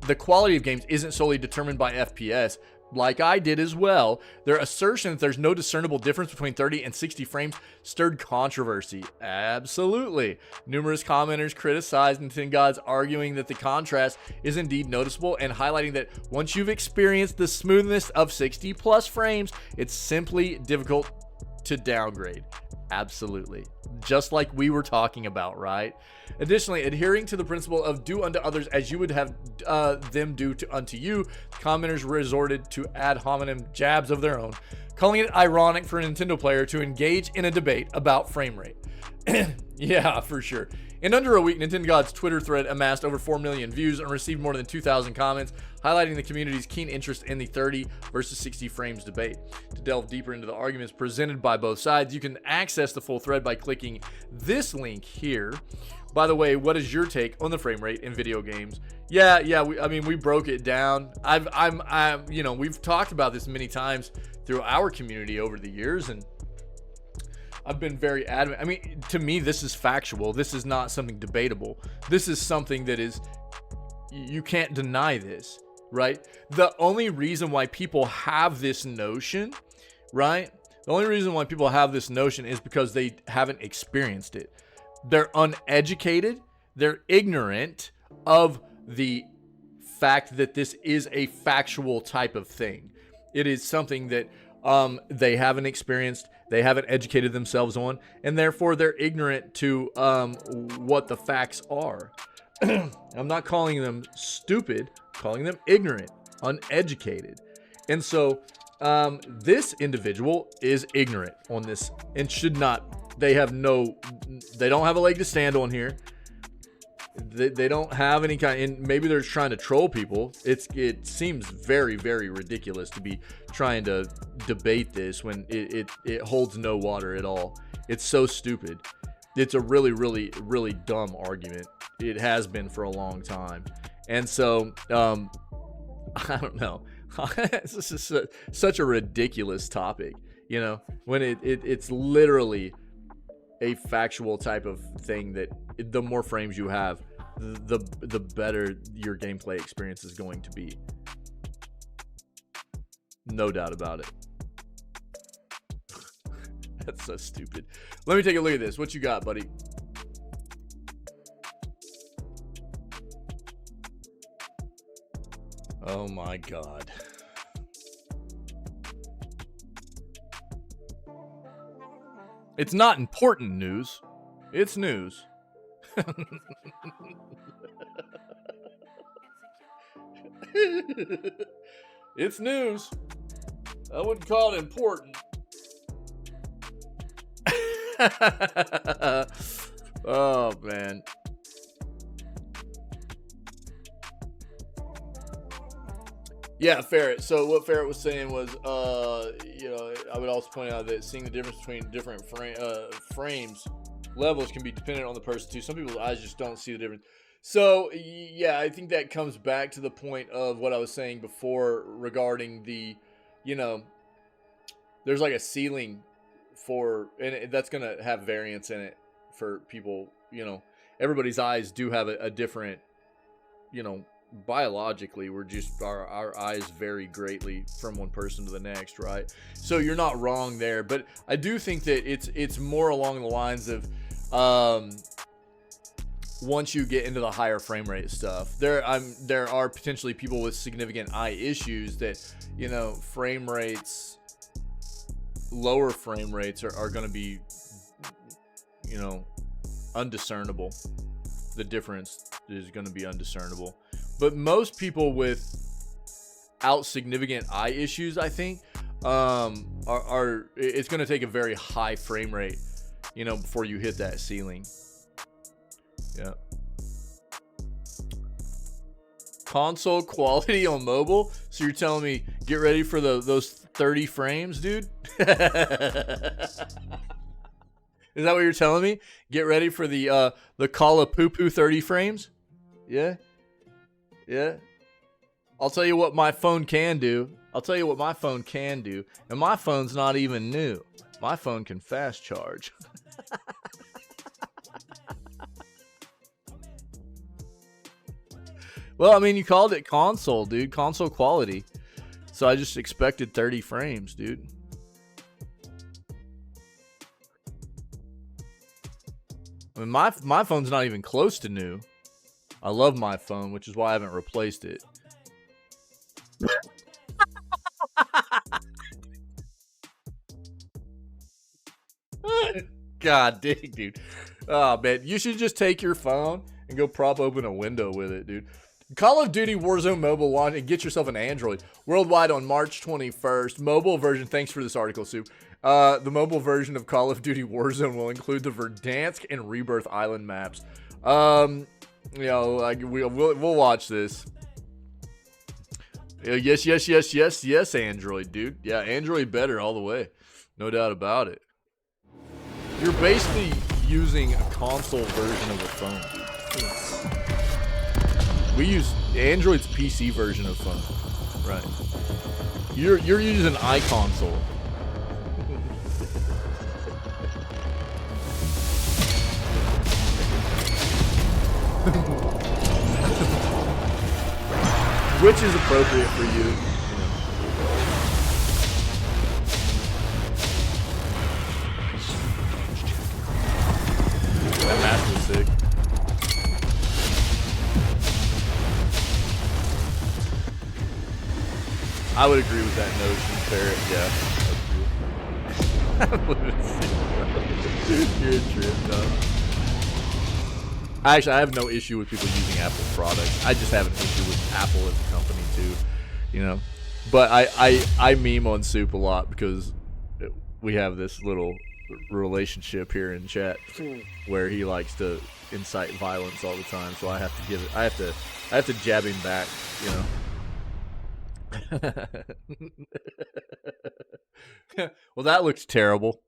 the quality of games isn't solely determined by FPS, like I did as well, their assertion that there's no discernible difference between 30 and 60 frames stirred controversy. Absolutely. Numerous commenters criticized Nintendo Gods, arguing that the contrast is indeed noticeable and highlighting that once you've experienced the smoothness of 60 plus frames, it's simply difficult to downgrade. Absolutely. Just like we were talking about, right? Additionally, adhering to the principle of do unto others as you would have them do unto you, commenters resorted to ad hominem jabs of their own, calling it ironic for a Nintendo player to engage in a debate about frame rate. Yeah, for sure. In under a week, Nintendo God's Twitter thread amassed over 4 million views and received more than 2,000 comments, highlighting the community's keen interest in the 30 versus 60 frames debate. To delve deeper into the arguments presented by both sides, you can access the full thread by clicking this link here. By the way, what is your take on the frame rate in video games? Yeah, I mean, we broke it down. You know, we've talked about this many times through our community over the years, and I've been very adamant. I mean, to me, this is factual. This is not something debatable. This is something that is, you can't deny this, right? The only reason why people have this notion, right? The only reason why people have this notion is because they haven't experienced it. They're uneducated. They're ignorant of the fact that this is a factual type of thing. It is something that they haven't experienced, they haven't educated themselves on, and therefore they're ignorant to what the facts are. I'm not calling them stupid, I'm calling them ignorant, uneducated. And so this individual is ignorant on this and should not, they don't have a leg to stand on here. They don't have any kind, and maybe they're trying to troll people. It seems very, very ridiculous to be trying to debate this when it holds no water at all. It's so stupid. It's a really, really, really dumb argument. It has been for a long time. And so, I don't know. This is such a ridiculous topic, you know, when it's literally a factual type of thing that the more frames you have, the better your gameplay experience is going to be. No doubt about it. That's so stupid. Let me take a look at this. What you got, buddy? Oh my God. It's not important news. It's news. It's news. I wouldn't call it important. Oh, man. Yeah, Ferret. So what Ferret was saying was, you know, I would also point out that seeing the difference between different frames levels can be dependent on the person too. Some people's eyes just don't see the difference. So yeah, I think that comes back to the point of what I was saying before regarding the, you know, there's like a ceiling for, and that's going to have variance in it for people, you know, everybody's eyes do have a different, you know, biologically we're just our eyes vary greatly from one person to the next, right? So you're not wrong there, but I do think that it's more along the lines of once you get into the higher frame rate stuff, there are potentially people with significant eye issues that, you know, frame rates, lower frame rates are going to be, you know, undiscernible. The difference is going to be undiscernible. But most people without significant eye issues, I think, are it's going to take a very high frame rate, you know, before you hit that ceiling. Yeah. Console quality on mobile. So you're telling me get ready for those 30 frames, dude? Is that what you're telling me? Get ready for the Call of Poo-Poo 30 frames? Yeah. Yeah. I'll tell you what my phone can do. And my phone's not even new. My phone can fast charge. Well, I mean, you called it console, dude. Console quality. So I just expected 30 frames, dude. I mean, my phone's not even close to new. I love my phone, which is why I haven't replaced it. God dang, dude. Oh, man. You should just take your phone and go prop open a window with it, dude. Call of Duty Warzone Mobile launch and get yourself an Android. Worldwide on March 21st. Mobile version, thanks for this article, Soup. The mobile version of Call of Duty Warzone will include the Verdansk and Rebirth Island maps. You know, like we'll watch this. Yes, Android, dude. Yeah, Android better all the way. No doubt about it. You're basically using a console version of a phone, dude. We use Android's PC version of phone. Right. You're using an iConsole. Which is appropriate for you, That mask was sick. I would agree with that notion, Parrot. Yeah. You're a trip, dog. Actually, I have no issue with people using Apple products. I just have an issue with Apple as a company too, you know. But I meme on Soup a lot because we have this little relationship here in chat where he likes to incite violence all the time. So I have to give it. I have to jab him back, you know. Well, that looks terrible.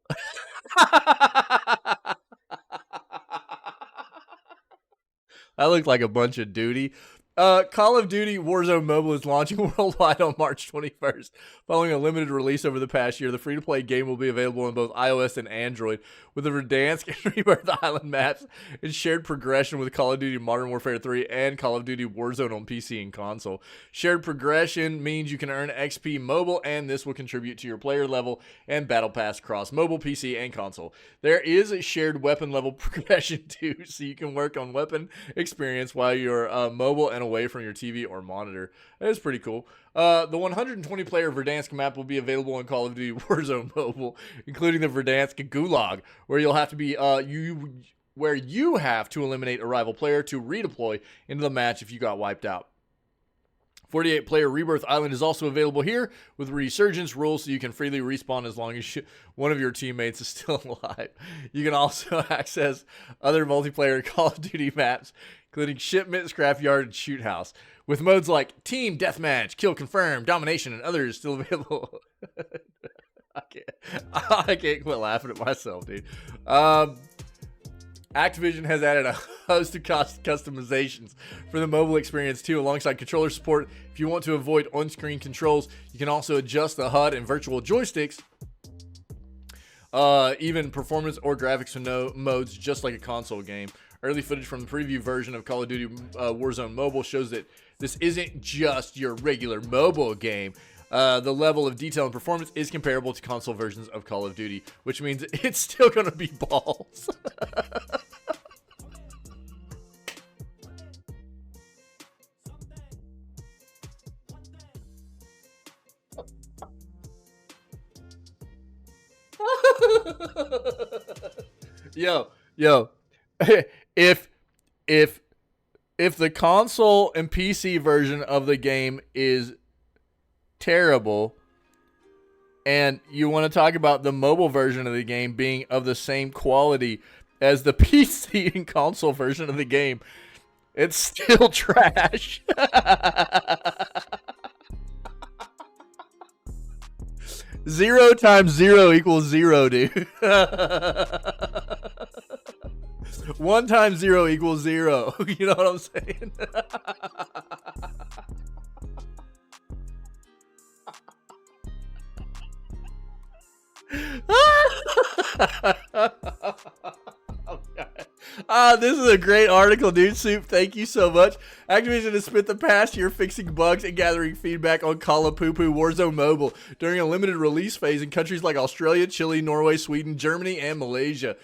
That looked like a bunch of duty. Call of Duty Warzone Mobile is launching worldwide on March 21st. Following a limited release over the past year, the free-to-play game will be available on both iOS and Android, with the Verdansk and Rebirth Island maps and shared progression with Call of Duty Modern Warfare 3 and Call of Duty Warzone on PC and console. Shared progression means you can earn XP mobile, and this will contribute to your player level and battle pass across mobile, PC, and console. There is a shared weapon level progression too, so you can work on weapon experience while you're mobile and away from your TV or monitor. That is pretty cool. The 120-player Verdansk map will be available on Call of Duty Warzone Mobile, including the Verdansk Gulag, where you'll have to be where you have to eliminate a rival player to redeploy into the match if you got wiped out. 48-player Rebirth Island is also available here with resurgence rules, so you can freely respawn as long as one of your teammates is still alive. You can also access other multiplayer Call of Duty maps, including Shipment, Scrapyard, and Shoot House, with modes like Team Deathmatch, Kill Confirm, Domination, and others still available. I can't quit laughing at myself, dude. Activision has added a host of customizations for the mobile experience too, alongside controller support. If you want to avoid on-screen controls, you can also adjust the HUD and virtual joysticks, even performance or graphics modes, just like a console game. Early footage from the preview version of Call of Duty Warzone Mobile shows that this isn't just your regular mobile game. The level of detail and performance is comparable to console versions of Call of Duty, which means it's still going to be balls. Yo, if the console and PC version of the game is terrible, and you want to talk about the mobile version of the game being of the same quality as the PC and console version of the game, it's still trash. 0 times 0 equals 0, dude. 1 times 0 equals 0. You know what I'm saying? This is a great article, dude. Soup, thank you so much. Activision has spent the past year fixing bugs and gathering feedback on Call of Poo-Poo Warzone Mobile during a limited release phase in countries like Australia, Chile, Norway, Sweden, Germany, and Malaysia.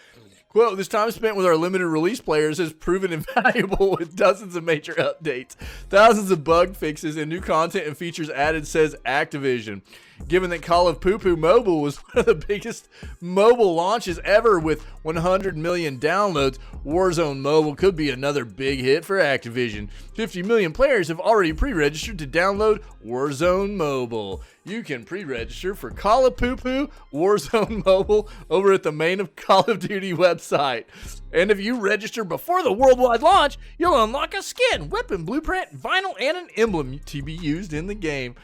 Quote, this time spent with our limited release players has proven invaluable with dozens of major updates, thousands of bug fixes, and new content and features added, says Activision. given that Call of Poo Poo Mobile was one of the biggest mobile launches ever with 100 million downloads. Warzone Mobile could be another big hit for Activision. 50 million players have already pre-registered to download Warzone Mobile. You can pre-register for Call of Poo Poo Warzone Mobile over at the main of Call of Duty website. And if you register before the worldwide launch, you'll unlock a skin, weapon, blueprint, vinyl, and an emblem to be used in the game.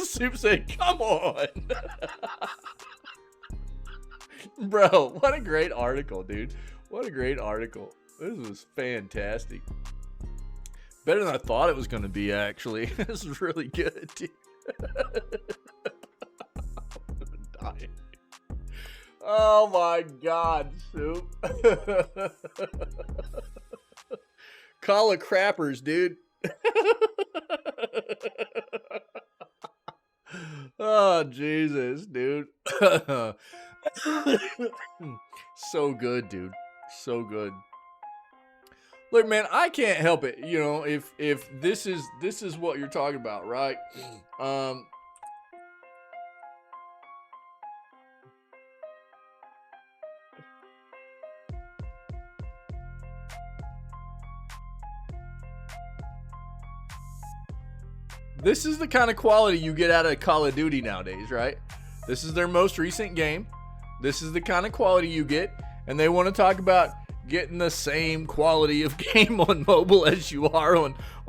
Soup said, come on. Bro, what a great article, dude. What a great article. This was fantastic. Better than I thought it was going to be, actually. This is really good, dude. I'm dying. Oh my God, Soup. Call of crappers, dude. Oh, Jesus, dude. So good, dude. So good. Look, man, I can't help it. You know, if this is what you're talking about, right? This is the kind of quality you get out of Call of Duty nowadays, right? This is their most recent game. This is the kind of quality you get, and they want to talk about getting the same quality of game on mobile as you are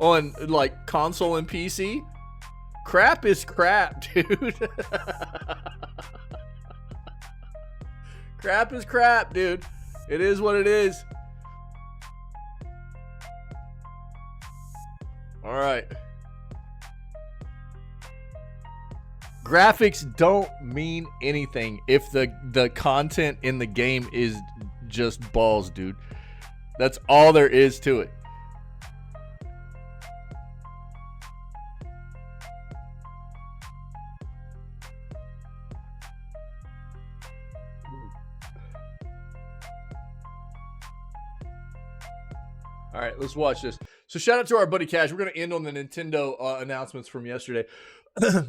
on like console and PC. Crap is crap, dude. Crap is crap, dude. It is what it is. All right. Graphics don't mean anything if the content in the game is just balls, dude. That's all there is to it. All right, let's watch this. So shout out to our buddy Cash. We're going to end on the Nintendo announcements from yesterday.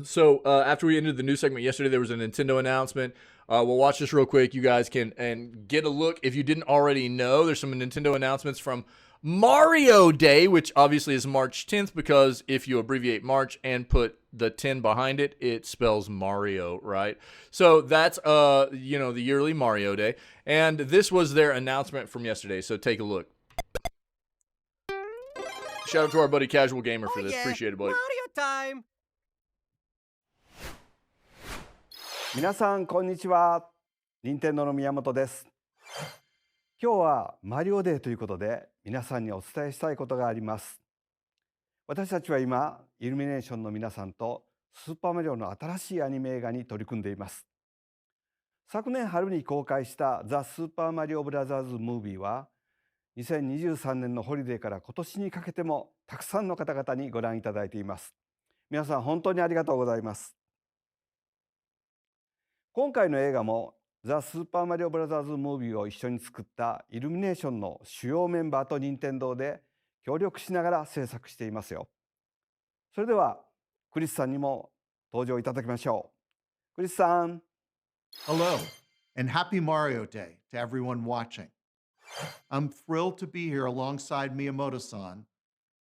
So after we ended the news segment yesterday, there was a Nintendo announcement. We'll watch this real quick. You guys can get a look. If you didn't already know, there's some Nintendo announcements from Mario Day, which obviously is March 10th, because if you abbreviate March and put the 10 behind it, it spells Mario, right? So that's the yearly Mario Day. And this was their announcement from yesterday. So take a look. Shout out to our buddy Casual Gamer for this. Appreciate it, buddy. Mario time. 皆さんこんにちは。任天堂の宮本です。今日はマリオデーということで皆さんにお伝えしたいことがあります。私たちは今イルミネーションの皆さんとスーパーマリオの新しいアニメ映画に取り組んでいます。昨年春に公開したザ・スーパーマリオブラザーズ・ムービーは2023年のホリデーから今年にかけてもたくさんの方々にご覧いただいています。皆さん本当にありがとうございます。今回の映画もザ・スーパーマリオブラザーズ・ムービーを一緒に作ったイルミネーションの主要メンバーと任天堂で協力しながら制作していますよ。それではクリスさんにも登場いただきましょう。クリスさん。Hello, and happy Mario Day to everyone watching. I'm thrilled to be here alongside Miyamoto-san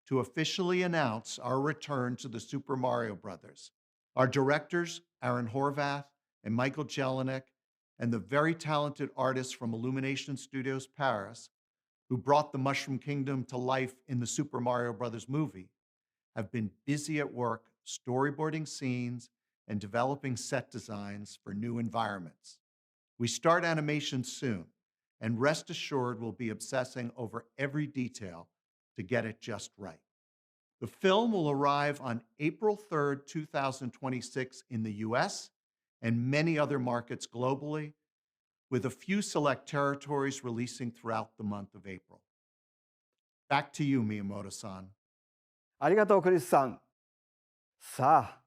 to officially announce our return to the Super Mario Brothers. Our directors, Aaron Horvath and Michael Jelinek, and the very talented artists from Illumination Studios Paris, who brought the Mushroom Kingdom to life in the Super Mario Brothers movie, have been busy at work storyboarding scenes and developing set designs for new environments. We start animation soon, and rest assured we'll be obsessing over every detail to get it just right. The film will arrive on April 3rd, 2026 in the US and many other markets globally, with a few select territories releasing throughout the month of April. Back to you, Miyamoto-san. ありがとうクリスさん。さ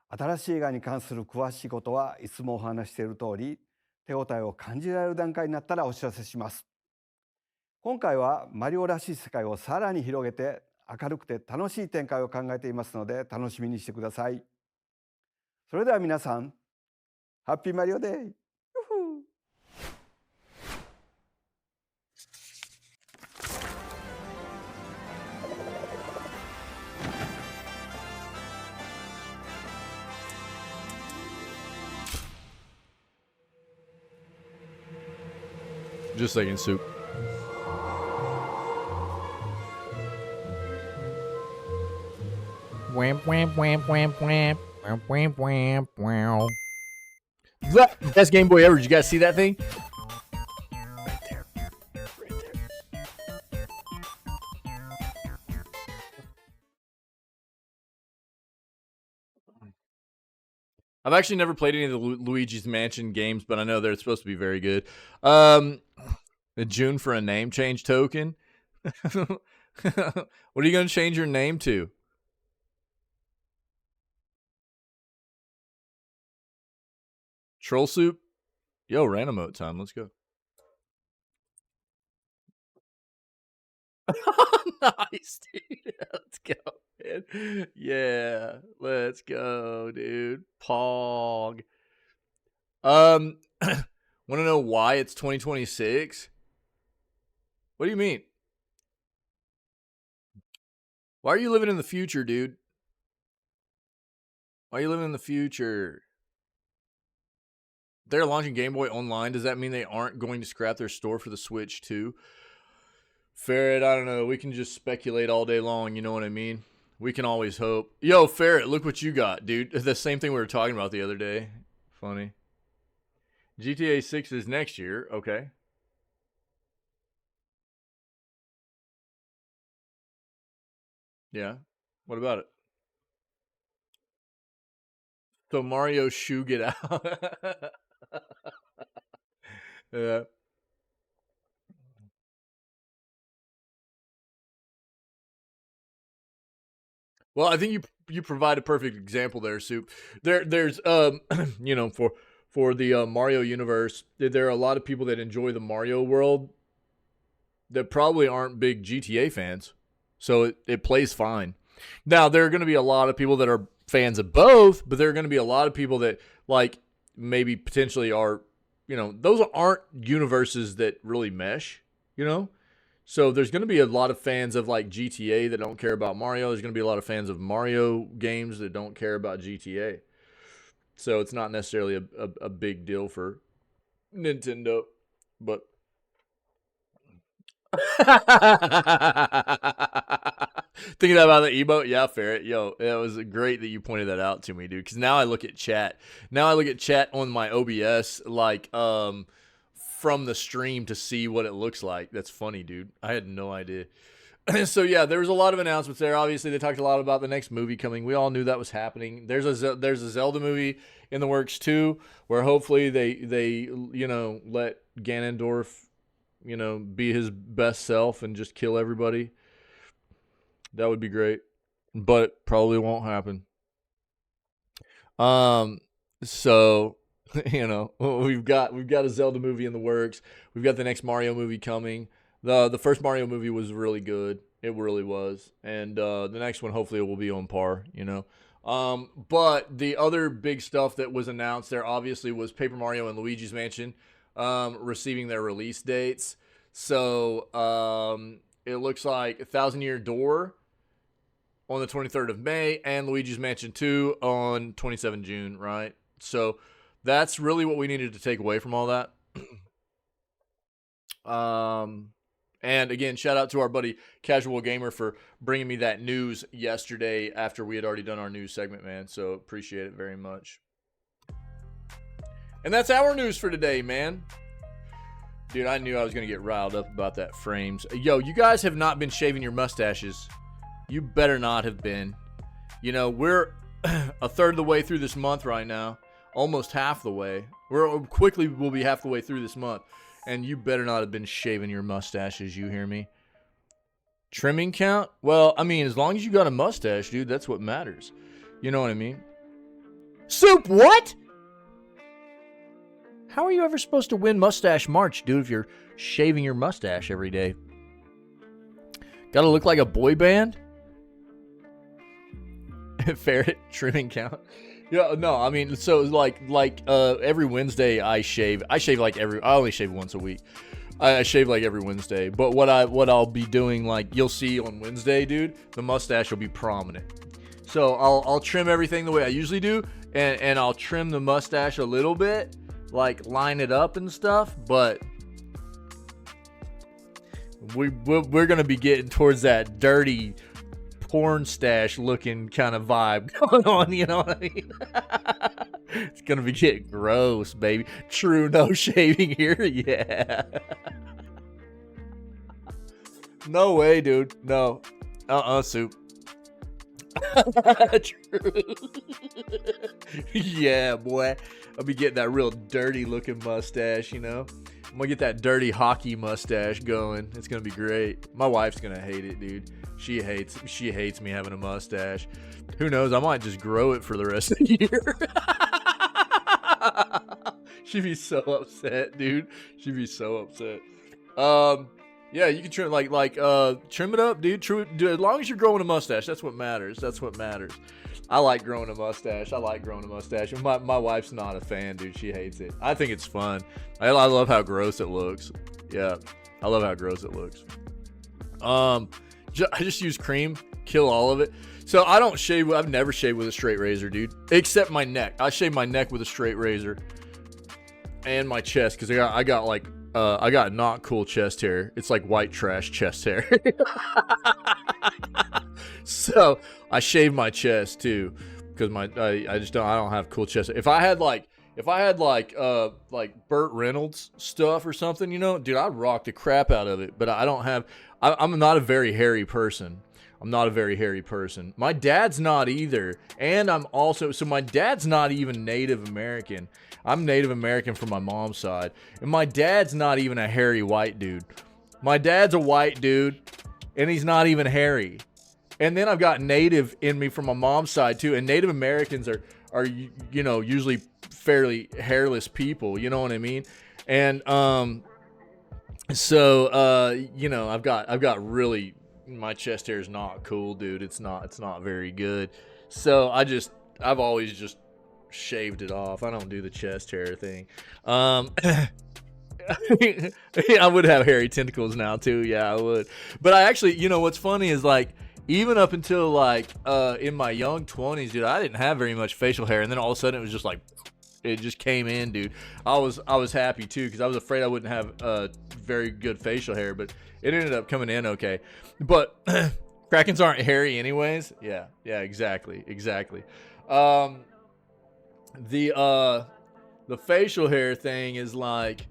あ、新しい映画に関する詳しいことはいつもお話している通り、手応えを感じられる段階になったらお知らせします。今回はマリオらしい世界をさらに広げて明るくて楽しい展開を考えていますので楽しみにしてください。それでは皆さん、ハッピーマリオデー。Just saying, soup. Wham, wham, wham, wham, wham. Wham, wham, wham, wow. Best Game Boy ever. Did you guys see that thing? Right there. Right there. I've actually never played any of the Luigi's Mansion games, but I know they're supposed to be very good. June for a name change token. What are you going to change your name to? Troll soup? Yo, random emote time. Let's go. Nice, dude. Let's go, man. Yeah, let's go, dude. Pog. Want to know why it's 2026? What do you mean? Why are you living in the future, dude? Why are you living in the future? They're launching Game Boy Online. Does that mean they aren't going to scrap their store for the Switch too? Ferret, I don't know. We can just speculate all day long. You know what I mean? We can always hope. Yo, Ferret, look what you got, dude. The same thing we were talking about the other day. Funny. GTA 6 is next year. Okay. Yeah. What about it? So Mario shoe get out. Yeah. Well, I think you provide a perfect example there, Soup. There's you know, for the Mario universe, there are a lot of people that enjoy the Mario world that probably aren't big GTA fans. So it plays fine. Now, there are going to be a lot of people that are fans of both, but there are going to be a lot of people that like maybe potentially are, you know, those aren't universes that really mesh, you know? So there's going to be a lot of fans of like GTA that don't care about Mario. There's going to be a lot of fans of Mario games that don't care about GTA. So it's not necessarily a big deal for Nintendo, but thinking about the emote, yeah, Ferret. Yo, it was great that you pointed that out to me, dude. Because now I look at chat. Now I look at chat on my OBS, like from the stream to see what it looks like. That's funny, dude. I had no idea. So yeah, there was a lot of announcements there. Obviously, they talked a lot about the next movie coming. We all knew that was happening. There's a Zelda movie in the works too, where hopefully they you know let Ganondorf, you know, be his best self and just kill everybody. That would be great, but it probably won't happen. So, you know, we've got a Zelda movie in the works. We've got the next Mario movie coming. The first Mario movie was really good. It really was. And the next one hopefully will be on par, you know. But the other big stuff that was announced there obviously was Paper Mario and Luigi's Mansion receiving their release dates. So it looks like 1,000 Year Door on the 23rd of May and Luigi's Mansion 2 on 27 June, right? So that's really what we needed to take away from all that. And again, shout out to our buddy Casual Gamer for bringing me that news yesterday after we had already done our news segment, man. So appreciate it very much. And that's our news for today, man. Dude, I knew I was going to get riled up about that frames. Yo, you guys have not been shaving your mustaches. You better not have been. You know, we're a third of the way through this month right now. Almost half the way. We'll be half the way through this month. And you better not have been shaving your mustaches, you hear me? Trimming count? Well, I mean, as long as you got a mustache, dude, that's what matters. You know what I mean? Soup, what? How are you ever supposed to win Mustache March, dude, if you're shaving your mustache every day? Gotta look like a boy band? Ferret trimming count. Yeah, no, I mean, so like every Wednesday I shave. I only shave once a week. I shave like every Wednesday. But what I'll be doing, like you'll see on Wednesday, dude, the mustache will be prominent. So I'll trim everything the way I usually do, and I'll trim the mustache a little bit, like line it up and stuff. But we're gonna be getting towards that dirty porn stash looking kind of vibe going on, you know what I mean? It's gonna be getting gross, baby. True, no shaving here. Yeah. No way, dude. No. Soup. True. Yeah, boy. I'll be getting that real dirty looking mustache, you know? I'm gonna get that dirty hockey mustache going. It's gonna be great. My wife's gonna hate it, dude. She hates me having a mustache. Who knows? I might just grow it for the rest of the year. She'd be so upset, dude. She'd be so upset. Yeah, you can trim trim it up, dude. Dude, as long as you're growing a mustache, that's what matters. That's what matters. I like growing a mustache. And my wife's not a fan, dude. She hates it. I think it's fun. I love how gross it looks. Yeah, I love how gross it looks. I just use cream, kill all of it. So I don't shave. I've never shaved with a straight razor, dude. Except my neck. I shave my neck with a straight razor, and my chest because I got not cool chest hair. It's like white trash chest hair. So I shave my chest too because I don't have cool chest hair. If I had like Burt Reynolds stuff or something, you know, dude, I'd rock the crap out of it. But I'm not a very hairy person. My dad's not either. And my dad's not even Native American. I'm Native American from my mom's side. And my dad's not even a hairy white dude. My dad's a white dude, and he's not even hairy. And then I've got Native in me from my mom's side too. And Native Americans are you know, usually fairly hairless people. You know what I mean? And you know, I've got really, my chest hair is not cool, dude. It's not very good. So I've always just shaved it off. I don't do the chest hair thing. I would have hairy tentacles now too. Yeah, I would. But I actually, you know, what's funny is like, even up until like in my young 20s, dude, I didn't have very much facial hair, and then all of a sudden it was just like, it just came in, dude. I was happy too because I was afraid I wouldn't have very good facial hair, but it ended up coming in okay. But Krakens aren't hairy anyways. Yeah, exactly. The facial hair thing is like,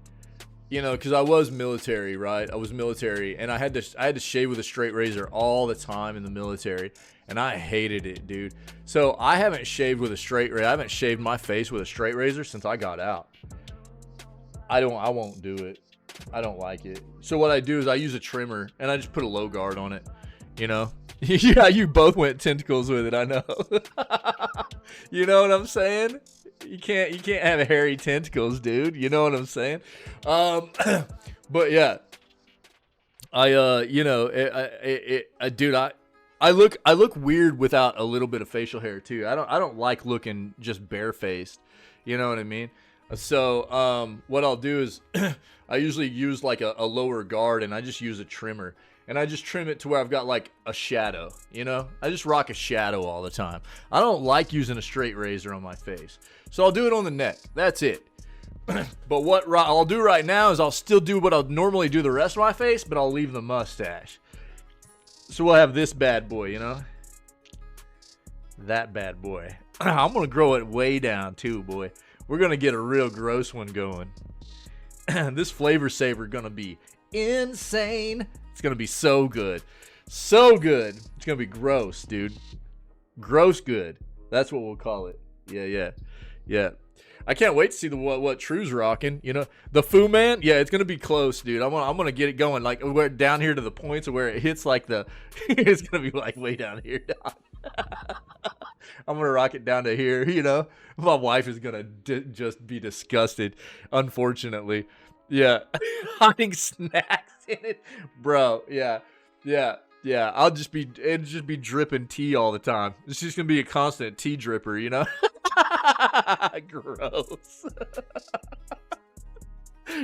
you know, because I was military, right? I was military, and I had to shave with a straight razor all the time in the military, and I hated it, dude. So I haven't shaved with a straight razor. I haven't shaved my face with a straight razor since I got out. I won't do it. I don't like it. So what I do is I use a trimmer, and I just put a low guard on it, you know? Yeah, you both went tentacles with it, I know. You know what I'm saying? You can't have hairy tentacles, dude. You know what I'm saying? But yeah, dude, I look weird without a little bit of facial hair too. I don't like looking just barefaced. You know what I mean? So what I'll do is I usually use like a lower guard, and I just use a trimmer. And I just trim it to where I've got like a shadow, you know? I just rock a shadow all the time. I don't like using a straight razor on my face. So I'll do it on the neck. That's it. But what I'll do right now is I'll still do what I'll normally do the rest of my face, but I'll leave the mustache. So we'll have this bad boy, you know? That bad boy. I'm going to grow it way down too, boy. We're going to get a real gross one going. This flavor saver going to be insane. It's going to be so good. So good. It's going to be gross, dude. Gross good. That's what we'll call it. Yeah. I can't wait to see what True's rocking. You know, the Fu Man. Yeah, it's gonna be close, dude. I'm gonna get it going like where down here to the points of where it hits like the. It's gonna be like way down here. I'm gonna rock it down to here. You know, my wife is gonna just be disgusted. Unfortunately, yeah, hiding snacks in it, bro. Yeah. It'll just be dripping tea all the time. It's just gonna be a constant tea dripper. You know. Gross.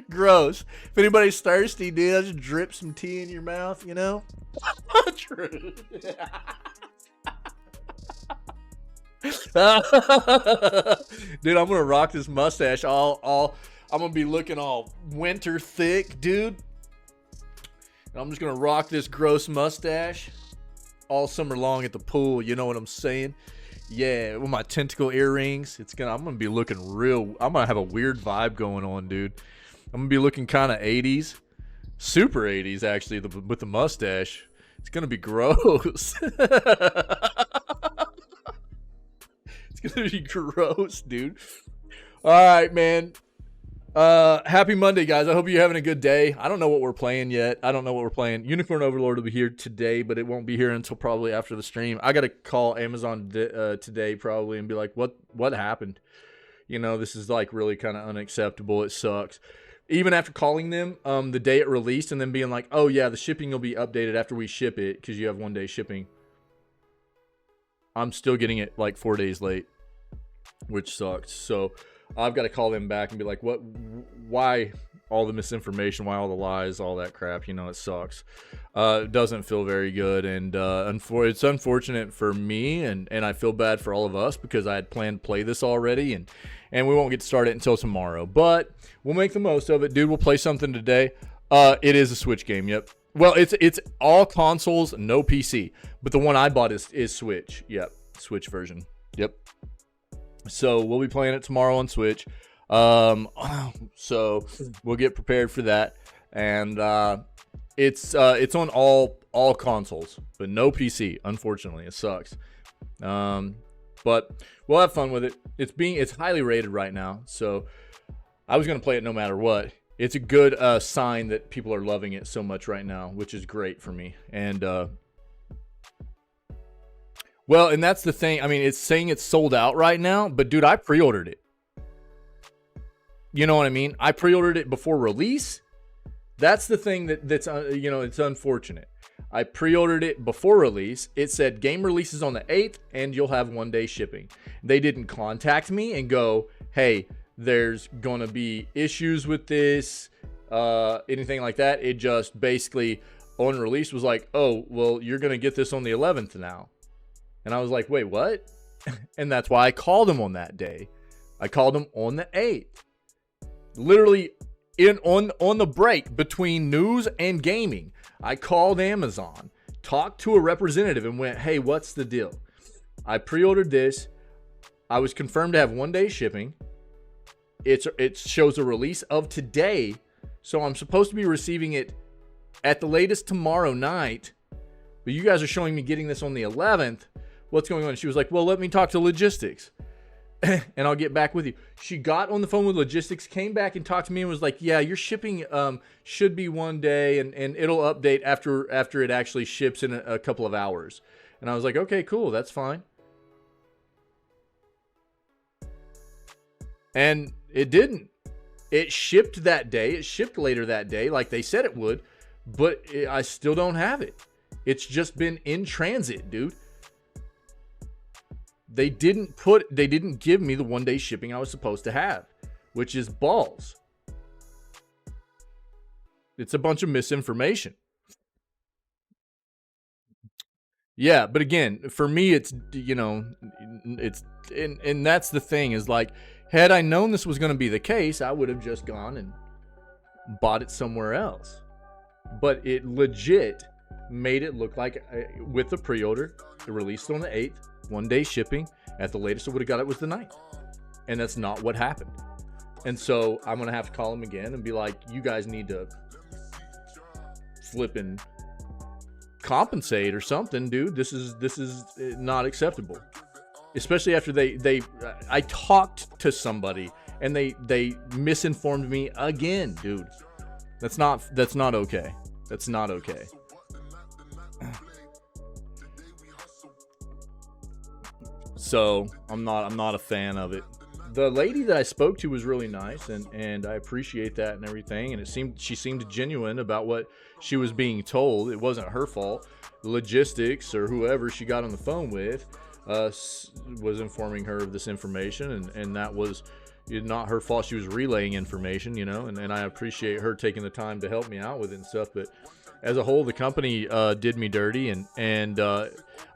Gross. If anybody's thirsty, dude, I'll just drip some tea in your mouth, you know? True. Dude, I'm gonna rock this mustache. I'm gonna be looking all winter thick, dude. And I'm just gonna rock this gross mustache all summer long at the pool. You know what I'm saying? Yeah, with my tentacle earrings. I'm gonna be looking real. I'm gonna have a weird vibe going on, dude. I'm gonna be looking kind of 80s, super 80s actually, with the mustache. It's gonna be gross. It's gonna be gross, dude. All right, man. Happy Monday, guys. I hope you're having a good day. I don't know what we're playing yet. Unicorn Overlord will be here today, but it won't be here until probably after the stream. I gotta call Amazon today probably and be like, what happened? You know, this is like really kind of unacceptable. It sucks. Even after calling them the day it released and then being like, oh yeah, the shipping will be updated after we ship it because you have 1 day shipping. I'm still getting it like 4 days late, which sucks. So I've got to call them back and be like, why all the misinformation, why all the lies, all that crap, you know, it sucks. It doesn't feel very good. And it's unfortunate for me and I feel bad for all of us because I had planned to play this already and we won't get to start it until tomorrow, but we'll make the most of it, dude. We'll play something today. It is a Switch game. Yep. Well, it's all consoles, no PC, but the one I bought is Switch. Yep. Switch version. Yep. So we'll be playing it tomorrow on Switch. So we'll get prepared for that. And it's on all consoles, but no PC. Unfortunately, it sucks. But we'll have fun with it. It's highly rated right now. So I was gonna play it no matter what. It's a good sign that people are loving it so much right now, which is great for me. And well, and that's the thing. I mean, it's saying it's sold out right now, but dude, I pre-ordered it. You know what I mean? I pre-ordered it before release. That's the thing that's you know, it's unfortunate. I pre-ordered it before release. It said game releases on the 8th and you'll have 1 day shipping. They didn't contact me and go, hey, there's gonna be issues with this, anything like that. It just basically on release was like, oh, well, you're gonna get this on the 11th now. And I was like, wait, what? And that's why I called him on that day. I called him on the 8th. Literally on the break between news and gaming. I called Amazon, talked to a representative and went, hey, what's the deal? I pre-ordered this. I was confirmed to have 1 day shipping. It shows a release of today. So I'm supposed to be receiving it at the latest tomorrow night. But you guys are showing me getting this on the 11th. What's going on? She was like, well, let me talk to logistics and I'll get back with you. She got on the phone with logistics, came back and talked to me and was like, yeah, your shipping should be 1 day and it'll update after it actually ships in a couple of hours. And I was like, okay, cool. That's fine. And it didn't. It shipped that day. It shipped later that day like they said it would, but I still don't have it. It's just been in transit, dude. They didn't give me the 1 day shipping I was supposed to have, which is balls. It's a bunch of misinformation. Yeah, but again, for me, it's, you know, it's, and that's the thing is like, had I known this was going to be the case, I would have just gone and bought it somewhere else. But it legit made it look like with the pre-order, it released on the 8th, 1 day shipping. At the latest I would have got it was the 9th. And that's not what happened. And so I'm going to have to call them again and be like, you guys need to flipping compensate or something, dude. This is not acceptable. Especially after I talked to somebody and they misinformed me again, dude. That's not okay. That's not okay. So I'm not a fan of it. The lady that I spoke to was really nice and I appreciate that and everything. And she seemed genuine about what she was being told. It wasn't her fault. The logistics or whoever she got on the phone with was informing her of this information, and that was not her fault. She was relaying information, you know, and I appreciate her taking the time to help me out with it and stuff. But as a whole, the company did me dirty, and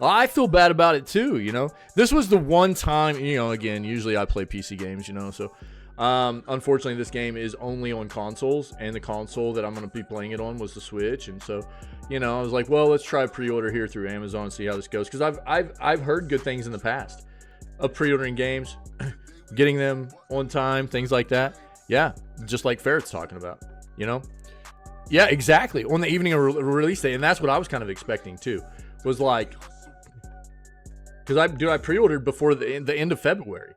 I feel bad about it too, you know. This was the one time, you know, again, usually I play PC games, you know, so unfortunately this game is only on consoles, and the console that I'm going to be playing it on was the Switch. And so, you know, I was like, well, let's try pre-order here through Amazon and see how this goes, because I've heard good things in the past of pre-ordering games, getting them on time, things like that. Yeah, just like Ferret's talking about, you know. Yeah, exactly, on the evening of release day. And that's what I was kind of expecting too, was like, because I pre-ordered before the end of February,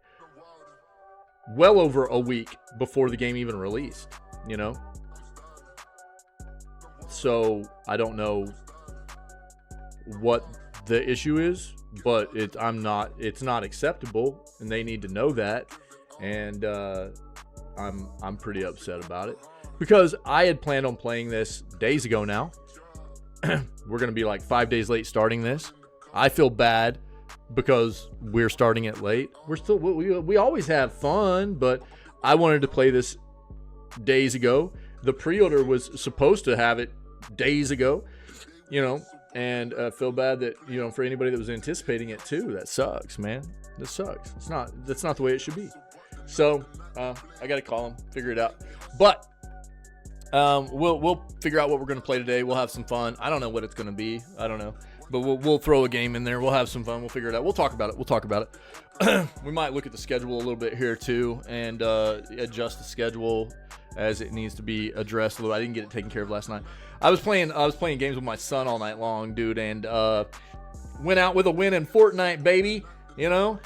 well over a week before the game even released, you know. So I don't know what the issue is, but it's not acceptable, and they need to know that. And I'm pretty upset about it, because I had planned on playing this days ago now. We're going to be like 5 days late starting this. I feel bad because we're starting it late. We always have fun, but I wanted to play this days ago. The pre-order was supposed to have it days ago, you know, and I feel bad that, you know, for anybody that was anticipating it too. That sucks, man. That sucks. That's not the way it should be. So I got to call them, figure it out. But we'll figure out what we're going to play today. We'll have some fun. I don't know what it's going to be. I don't know. But we'll throw a game in there. We'll have some fun. We'll figure it out. We'll talk about it. We might look at the schedule a little bit here too, and adjust the schedule as it needs to be addressed a little. I didn't get it taken care of last night. I was playing games with my son all night long, dude, and went out with a win in Fortnite, baby. You know?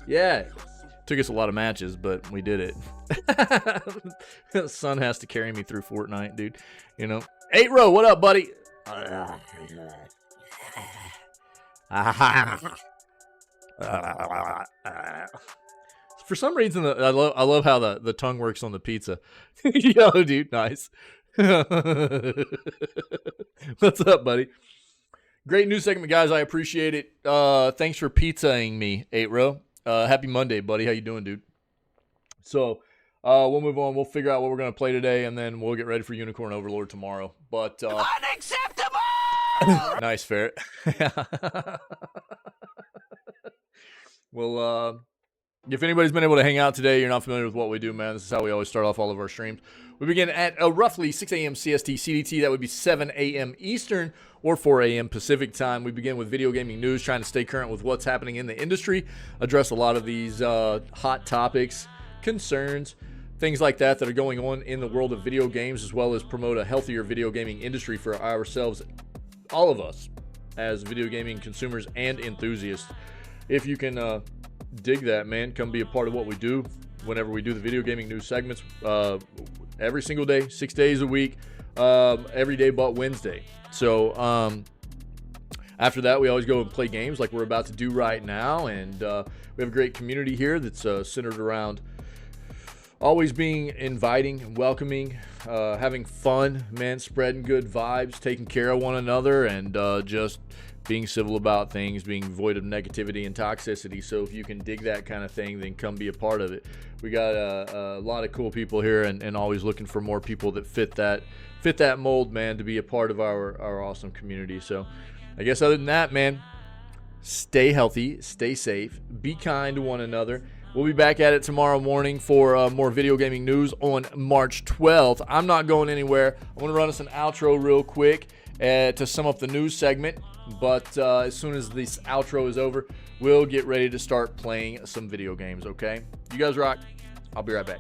Yeah. Took us a lot of matches, but we did it. The son has to carry me through Fortnite, dude. You know? 8-Row, what up, buddy? For some reason, I love how the tongue works on the pizza. Yo, dude, nice. What's up, buddy? Great news segment, guys. I appreciate it. Thanks for pizzaing me, 8-Row. Happy Monday, buddy. How you doing, dude? So we'll move on. We'll figure out what we're going to play today, and then we'll get ready for Unicorn Overlord tomorrow. But unacceptable! Nice, Ferret. Well, if anybody's been able to hang out today, you're not familiar with what we do, man. This is how we always start off all of our streams. We begin at roughly 6 a.m. CST CDT. That would be 7 a.m. Eastern or 4 a.m. Pacific time. We begin with video gaming news, trying to stay current with what's happening in the industry, address a lot of these hot topics, concerns, things like that are going on in the world of video games, as well as promote a healthier video gaming industry for ourselves, all of us, as video gaming consumers and enthusiasts. If you can dig that, man, come be a part of what we do whenever we do the video gaming news segments every single day, 6 days a week, every day but Wednesday. So after that, we always go and play games like we're about to do right now, and we have a great community here that's centered around always being inviting and welcoming, having fun, man, spreading good vibes, taking care of one another, and just being civil about things, being void of negativity and toxicity. So if you can dig that kind of thing, then come be a part of it. We got a lot of cool people here, and always looking for more people that fit that mold, man, to be a part of our awesome community. So I guess other than that, man, stay healthy, stay safe, be kind to one another. We'll be back at it tomorrow morning for more video gaming news on March 12th. I'm not going anywhere. I'm going to run us an outro real quick to sum up the news segment. But as soon as this outro is over, we'll get ready to start playing some video games, okay? You guys rock. I'll be right back.